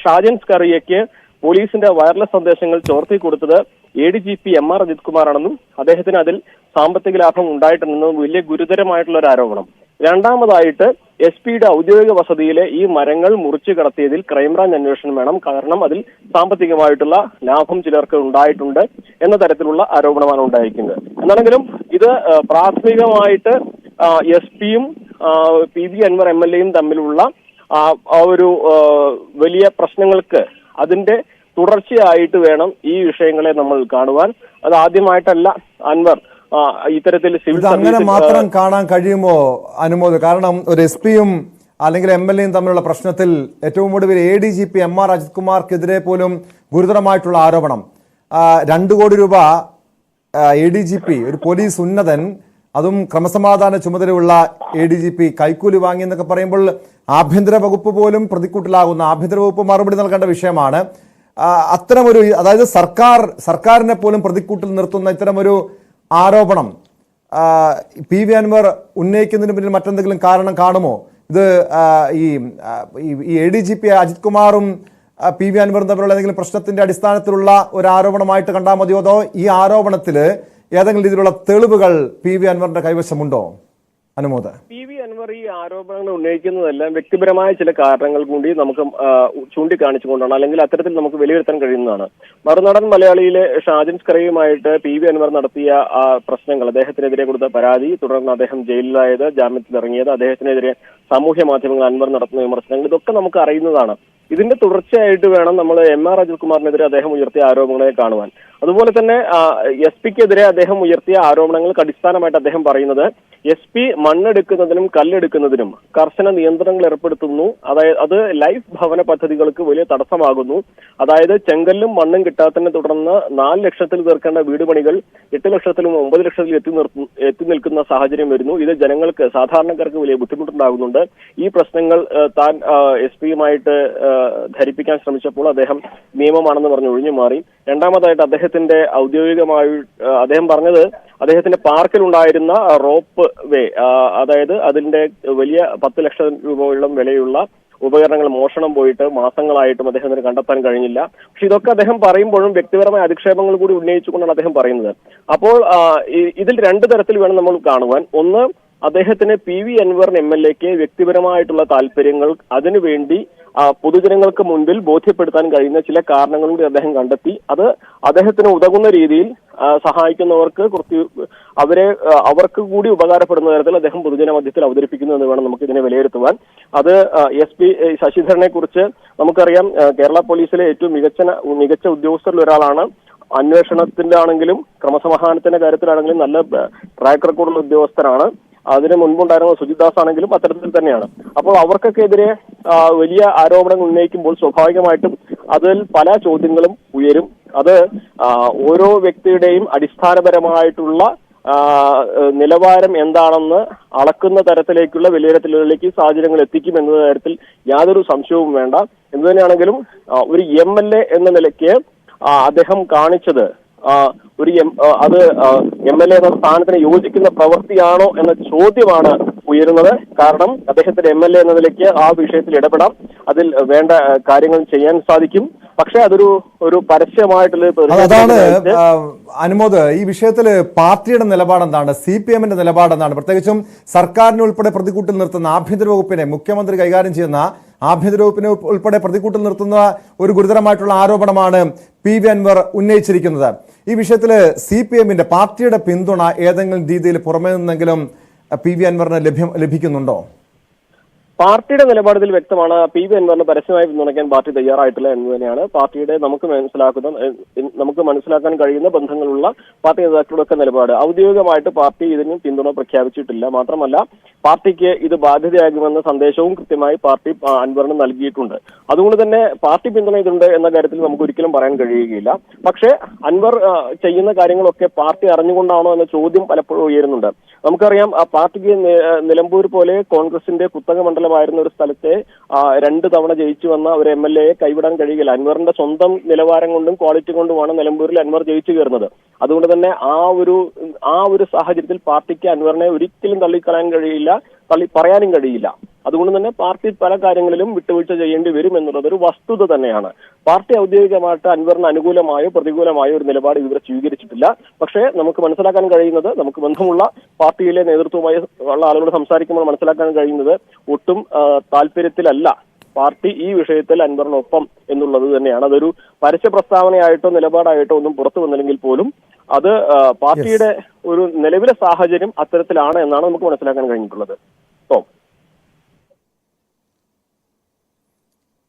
H: ഷാജൻ സ്കറിയയ്ക്ക് പോലീസിന്റെ വയർലെസ് സന്ദേശങ്ങൾ ചോർത്തി കൊടുത്തത് ADGP MR അജിത് കുമാറാണെന്നും അദ്ദേഹത്തിന് അതിൽ സാമ്പത്തിക ലാഭം ഉണ്ടായിട്ടുണ്ടെന്നും വലിയ ഗുരുതരമായിട്ടുള്ള ഒരു ആരോപണം. രണ്ടാമതായിട്ട് SP-യുടെ ഔദ്യോഗിക വസതിയിലെ ഈ മരങ്ങൾ മുറിച്ചു കടത്തിയതിൽ ക്രൈംബ്രാഞ്ച് അന്വേഷണം വേണം, കാരണം അതിൽ സാമ്പത്തികമായിട്ടുള്ള ലാഭം ചിലർക്ക് ഉണ്ടായിട്ടുണ്ട് എന്ന തരത്തിലുള്ള ആരോപണമാണ് ഉണ്ടായിരിക്കുന്നത്. എന്നാണെങ്കിലും ഇത് പ്രാഥമികമായിട്ട് SP-യും PV അൻവർ MLA-യും തമ്മിലുള്ള ഒരു വലിയ പ്രശ്നങ്ങൾക്ക് അതിന്റെ തുടർച്ചയായിട്ട് വേണം ഈ വിഷയങ്ങളെ നമ്മൾ കാണുവാൻ. അത് ആദ്യമായിട്ടല്ല അൻവർ ഇത്തരത്തിൽ സിവിൽ
B: അങ്ങനെ മാത്രം കാണാൻ കഴിയുമോ അനുമോദ്? കാരണം ഒരു SP-യും അല്ലെങ്കിൽ MLA-യും തമ്മിലുള്ള പ്രശ്നത്തിൽ ഏറ്റവും ഒടുവിൽ ADGP MR അജിത് കുമാർക്കെതിരെ പോലും ഗുരുതരമായിട്ടുള്ള ആരോപണം. 2 കോടി രൂപ ADGP, ഒരു പോലീസ് ഉന്നതൻ, അതും ക്രമസമാധാന ചുമതലയുള്ള ADGP കൈക്കൂലി വാങ്ങിയെന്നൊക്കെ പറയുമ്പോൾ ആഭ്യന്തര വകുപ്പ് പോലും പ്രതിക്കൂട്ടിലാകുന്ന, ആഭ്യന്തര വകുപ്പ് മറുപടി നൽകേണ്ട വിഷയമാണ്. അത്തരമൊരു, അതായത് സർക്കാരിനെ പോലും പ്രതിക്കൂട്ടിൽ നിർത്തുന്ന ഇത്തരമൊരു ആരോപണം PV അൻവർ ഉന്നയിക്കുന്നതിന് പിന്നിൽ മറ്റെന്തെങ്കിലും കാരണം കാണുമോ? ഇത് ഈ ADGP അജിത് കുമാറും PV അൻവറും തമ്മിലുള്ള ഏതെങ്കിലും പ്രശ്നത്തിന്റെ അടിസ്ഥാനത്തിലുള്ള ഒരു ആരോപണമായിട്ട് കണ്ടാൽ മതിയോ, അതോ ഈ ആരോപണത്തിൽ ഏതെങ്കിലും രീതിയിലുള്ള തെളിവുകൾ PV അൻവറിന്റെ കൈവശമുണ്ടോ? അനുമോദ്,
H: PV അൻവർ ഈ ആരോപണങ്ങൾ ഉന്നയിക്കുന്നതെല്ലാം വ്യക്തിപരമായ ചില കാരണങ്ങൾ കൂടി നമുക്ക് ചൂണ്ടിക്കാണിച്ചുകൊണ്ടാണ്, അല്ലെങ്കിൽ അത്തരത്തിൽ നമുക്ക് വിലയിരുത്താൻ കഴിയുന്നതാണ്. മറുനാടൻ മലയാളിയിലെ ഷാജൻ സ്കറിയുമായിട്ട് PV അൻവർ നടത്തിയ പ്രശ്നങ്ങൾ, അദ്ദേഹത്തിനെതിരെ കൊടുത്ത പരാതി, തുടർന്ന് അദ്ദേഹം ജയിലിലായത്, ജാമ്യത്തിലിറങ്ങിയത്, അദ്ദേഹത്തിനെതിരെ സാമൂഹ്യ മാധ്യമങ്ങൾ അൻവർ നടത്തുന്ന വിമർശനങ്ങൾ, ഇതൊക്കെ നമുക്ക് അറിയുന്നതാണ്. ഇതിന്റെ തുടർച്ചയായിട്ട് വേണം നമ്മൾ MR അജിത് കുമാറിനെതിരെ അദ്ദേഹം ഉയർത്തിയ ആരോപണങ്ങളെ കാണുവാൻ. അതുപോലെ തന്നെ SP-ക്കെതിരെ അദ്ദേഹം ഉയർത്തിയ ആരോപണങ്ങൾക്ക് അടിസ്ഥാനമായിട്ട് അദ്ദേഹം പറയുന്നത് SP മണ്ണെടുക്കുന്നതിനും കല്ലെടുക്കുന്നതിനും കർശന നിയന്ത്രണങ്ങൾ ഏർപ്പെടുത്തുന്നു, അതായത് അത് ലൈഫ് ഭവന പദ്ധതികൾക്ക് വലിയ തടസ്സമാകുന്നു. അതായത് ചെങ്കല്ലും മണ്ണും കിട്ടാത്തതിനെ തുടർന്ന് 4 ലക്ഷത്തിൽ തീർക്കേണ്ട വീട് പണികൾ 8 ലക്ഷത്തിലും 9 ലക്ഷത്തിൽ എത്തി നിൽക്കുന്ന സാഹചര്യം വരുന്നു. ഇത് ജനങ്ങൾക്ക്, സാധാരണക്കാർക്ക് വലിയ ബുദ്ധിമുട്ടുണ്ടാകുന്നുണ്ട്. ഈ പ്രശ്നങ്ങൾ താൻ SP-യുമായിട്ട് ധരിപ്പിക്കാൻ ശ്രമിച്ചപ്പോൾ അദ്ദേഹം നിയമമാണെന്ന് പറഞ്ഞ് ഒഴിഞ്ഞു മാറി. രണ്ടാമതായിട്ട് അദ്ദേഹത്തിന്റെ ഔദ്യോഗികമായി അദ്ദേഹം പറഞ്ഞത് അദ്ദേഹത്തിന്റെ പാർക്കിലുണ്ടായിരുന്ന റോപ്പ് വേ, അതായത് അതിന്റെ വലിയ 10 ലക്ഷം രൂപയോളം വിലയുള്ള ഉപകരണങ്ങൾ മോഷണം പോയിട്ട് മാസങ്ങളായിട്ടും അദ്ദേഹത്തിന് കണ്ടെത്താൻ കഴിഞ്ഞില്ല. പക്ഷെ ഇതൊക്കെ അദ്ദേഹം പറയുമ്പോഴും വ്യക്തിപരമായ അധിക്ഷേപങ്ങൾ കൂടി ഉന്നയിച്ചുകൊണ്ടാണ് അദ്ദേഹം പറയുന്നത്. അപ്പോൾ ഇതിൽ 2 തരത്തിൽ വേണം നമ്മൾ കാണുവാൻ. ഒന്ന്, അദ്ദേഹത്തിന് PV അൻവർ MLA-ക്ക് വ്യക്തിപരമായിട്ടുള്ള താല്പര്യങ്ങൾ അതിനുവേണ്ടി പൊതുജനങ്ങൾക്ക് മുൻപിൽ ബോധ്യപ്പെടുത്താൻ കഴിയുന്ന ചില കാരണങ്ങൾ കൂടി അദ്ദേഹം കണ്ടെത്തി. അത് അദ്ദേഹത്തിന് ഉതകുന്ന രീതിയിൽ സഹായിക്കുന്നവർക്ക് അവർക്ക് കൂടി ഉപകാരപ്പെടുന്ന തരത്തിൽ അദ്ദേഹം പൊതുജന മധ്യത്തിൽ അവതരിപ്പിക്കുന്നു എന്ന് വേണം നമുക്ക് ഇതിനെ വിലയിരുത്തുവാൻ. അത് SP ശശിധരനെ കുറിച്ച് നമുക്കറിയാം, കേരള പോലീസിലെ ഏറ്റവും മികച്ച ഉദ്യോഗസ്ഥരിൽ ഒരാളാണ്. അന്വേഷണത്തിന്റെ ആണെങ്കിലും ക്രമസമാധാനത്തിന്റെ കാര്യത്തിലാണെങ്കിലും നല്ല ട്രാക്ക് റെക്കോർഡുള്ള ഉദ്യോഗസ്ഥരാണ്. അതിന് മുൻപുണ്ടായിരുന്ന സുജിദാസ് ആണെങ്കിലും അത്തരത്തിൽ തന്നെയാണ്. അപ്പോൾ അവർക്കൊക്കെ വലിയ ആരോപണങ്ങൾ ഉന്നയിക്കുമ്പോൾ സ്വാഭാവികമായിട്ടും അതിൽ പല ചോദ്യങ്ങളും ഉയരും. അത് ഓരോ വ്യക്തിയുടെയും അടിസ്ഥാനപരമായിട്ടുള്ള നിലവാരം എന്താണെന്ന് അളക്കുന്ന തരത്തിലേക്കുള്ള വിലയിരുത്തലുകളിലേക്ക് സാഹചര്യങ്ങൾ എത്തിക്കും എന്ന കാര്യത്തിൽ യാതൊരു സംശയവും വേണ്ട. എന്തു തന്നെയാണെങ്കിലും ഒരു MLA എന്ന നിലയ്ക്ക് അദ്ദേഹം കാണിച്ചത് അത് MLA എന്ന സ്ഥാനത്തിന് യോജിക്കുന്ന പ്രവൃത്തിയാണോ എന്ന ചോദ്യമാണ് ഉയരുന്നത്. കാരണം അദ്ദേഹത്തിന്റെ MLA എന്ന നിലയ്ക്ക് ആ വിഷയത്തിൽ ഇടപെടാം, അതിൽ വേണ്ട കാര്യങ്ങൾ ചെയ്യാൻ സാധിക്കും. പക്ഷെ അതൊരു പരസ്യമായിട്ടുള്ള,
B: അതാണ് അനുമോദ്, ഈ വിഷയത്തിൽ പാർട്ടിയുടെ നിലപാടെന്താണ്, CPM-ന്റെ നിലപാടെന്താണ്? പ്രത്യേകിച്ചും സർക്കാരിനെ ഉൾപ്പെടെ പ്രതികൂട്ടിൽ നിർത്തുന്ന ആഭ്യന്തര വകുപ്പിനെ, മുഖ്യമന്ത്രി കൈകാര്യം ചെയ്യുന്ന ആഭ്യന്തര വകുപ്പിനെ ഉൾപ്പെടെ പ്രതികൂട്ടിൽ നിർത്തുന്ന ഒരു ഗുരുതരമായിട്ടുള്ള ആരോപണമാണ് PV അൻവർ ഉന്നയിച്ചിരിക്കുന്നത്. ഈ വിഷയത്തിൽ CPM-ന്റെ പാർട്ടിയുടെ പിന്തുണ ഏതെങ്കിലും രീതിയിൽ പുറമേ നിന്നെങ്കിലും PV അൻവറിന് ലഭിക്കുന്നുണ്ടോ?
H: പാർട്ടിയുടെ നിലപാടിൽ വ്യക്തമാണ്. PV അൻവറിനെ പരസ്യമായി പിന്തുണയ്ക്കാൻ പാർട്ടി തയ്യാറായിട്ടില്ല എന്ന് തന്നെയാണ് പാർട്ടിയുടെ നമുക്ക് മനസ്സിലാക്കാൻ കഴിയുന്ന ബന്ധങ്ങളുള്ള പാർട്ടി നേതാക്കളുടെ നിലപാട്. ഔദ്യോഗികമായിട്ട് പാർട്ടി ഇതിന് പിന്തുണ പ്രഖ്യാപിച്ചിട്ടില്ല. മാത്രമല്ല പാർട്ടിക്ക് ഇത് ബാധ്യതയാകുമെന്ന സന്ദേശവും കൃത്യമായി പാർട്ടി അൻവറിന് നൽകിയിട്ടുണ്ട്. അതുകൊണ്ട് തന്നെ പാർട്ടി പിന്തുണ ഇതുണ്ട് എന്ന കാര്യത്തിൽ നമുക്ക് ഒരിക്കലും പറയാൻ കഴിയുകയില്ല. പക്ഷേ അൻവർ ചെയ്യുന്ന കാര്യങ്ങളൊക്കെ പാർട്ടി അറിഞ്ഞുകൊണ്ടാണോ എന്ന ചോദ്യം പലപ്പോഴും ഉയരുന്നുണ്ട്. നമുക്കറിയാം, പാർട്ടിക്ക് നിലമ്പൂർ പോലെ കോൺഗ്രസിന്റെ കുത്തക മണ്ഡലമായിരുന്ന ഒരു സ്ഥലത്തെ 2 തവണ ജയിച്ചു വന്ന ഒരു MLA-യെ കൈവിടാൻ കഴിയില്ല. അൻവറിന്റെ സ്വന്തം നിലവാരം കൊണ്ടും ക്വാളിറ്റി കൊണ്ടുമാണ് നിലമ്പൂരിൽ അൻവർ ജയിച്ചു കയറുന്നത്. അതുകൊണ്ട് തന്നെ ആ ഒരു സാഹചര്യത്തിൽ പാർട്ടിക്ക് അൻവറിനെ ഒരിക്കലും തള്ളിക്കളയാൻ കഴിയില്ല. പറയാനും കഴിയില്ല. അതുകൊണ്ട് തന്നെ പാർട്ടി പല കാര്യങ്ങളിലും വിട്ടുവീഴ്ച ചെയ്യേണ്ടി വരും എന്നുള്ളത് ഒരു വസ്തുത തന്നെയാണ്. പാർട്ടി ഔദ്യോഗികമായിട്ട് അൻവറിന് അനുകൂലമായോ പ്രതികൂലമായോ ഒരു നിലപാട് ഇതുവരെ സ്വീകരിച്ചിട്ടില്ല. പക്ഷേ നമുക്ക് മനസ്സിലാക്കാൻ കഴിയുന്നത്, നമുക്ക് ബന്ധമുള്ള പാർട്ടിയിലെ നേതൃത്വവുമായി ഉള്ള ആളുകളോട് സംസാരിക്കുമ്പോൾ മനസ്സിലാക്കാൻ കഴിയുന്നത് ഒട്ടും താല്പര്യത്തിലല്ല പാർട്ടി ഈ വിഷയത്തിൽ അൻവറിനൊപ്പം എന്നുള്ളത് തന്നെയാണ്. അതൊരു പരസ്യ പ്രസ്താവനയായിട്ടോ നിലപാടായിട്ടോ ഒന്നും പുറത്തു വന്നില്ലെങ്കിൽ പോലും അത് പാർട്ടിയുടെ ഒരു നിലവിലെ സാഹചര്യം അത്തരത്തിലാണ് എന്നാണ് നമുക്ക് മനസ്സിലാക്കാൻ കഴിഞ്ഞിട്ടുള്ളത്.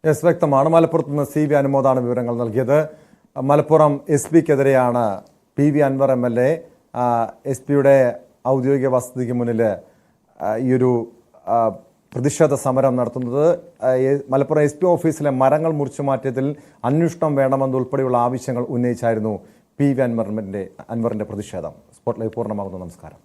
B: യെസ്, വ്യക്തമാണ്. മലപ്പുറത്ത് നിന്ന് CV അനുമോദാണ് വിവരങ്ങൾ നൽകിയത്. മലപ്പുറം SP-ക്കെതിരെയാണ് PV അൻവർ MLA SP-യുടെ ഔദ്യോഗിക വസതിക്ക് മുന്നിൽ ഈ ഒരു പ്രതിഷേധ സമരം നടത്തുന്നത്. മലപ്പുറം SP ഓഫീസിലെ മരങ്ങൾ മുറിച്ചു മാറ്റിയതിൽ അന്വേഷണം വേണമെന്നുൾപ്പെടെയുള്ള ആവശ്യങ്ങൾ ഉന്നയിച്ചായിരുന്നു PV അൻവറിന്റെ പ്രതിഷേധം. സ്പോട്ട് ലൈവ് പൂർണ്ണമാകുന്നു. നമസ്കാരം.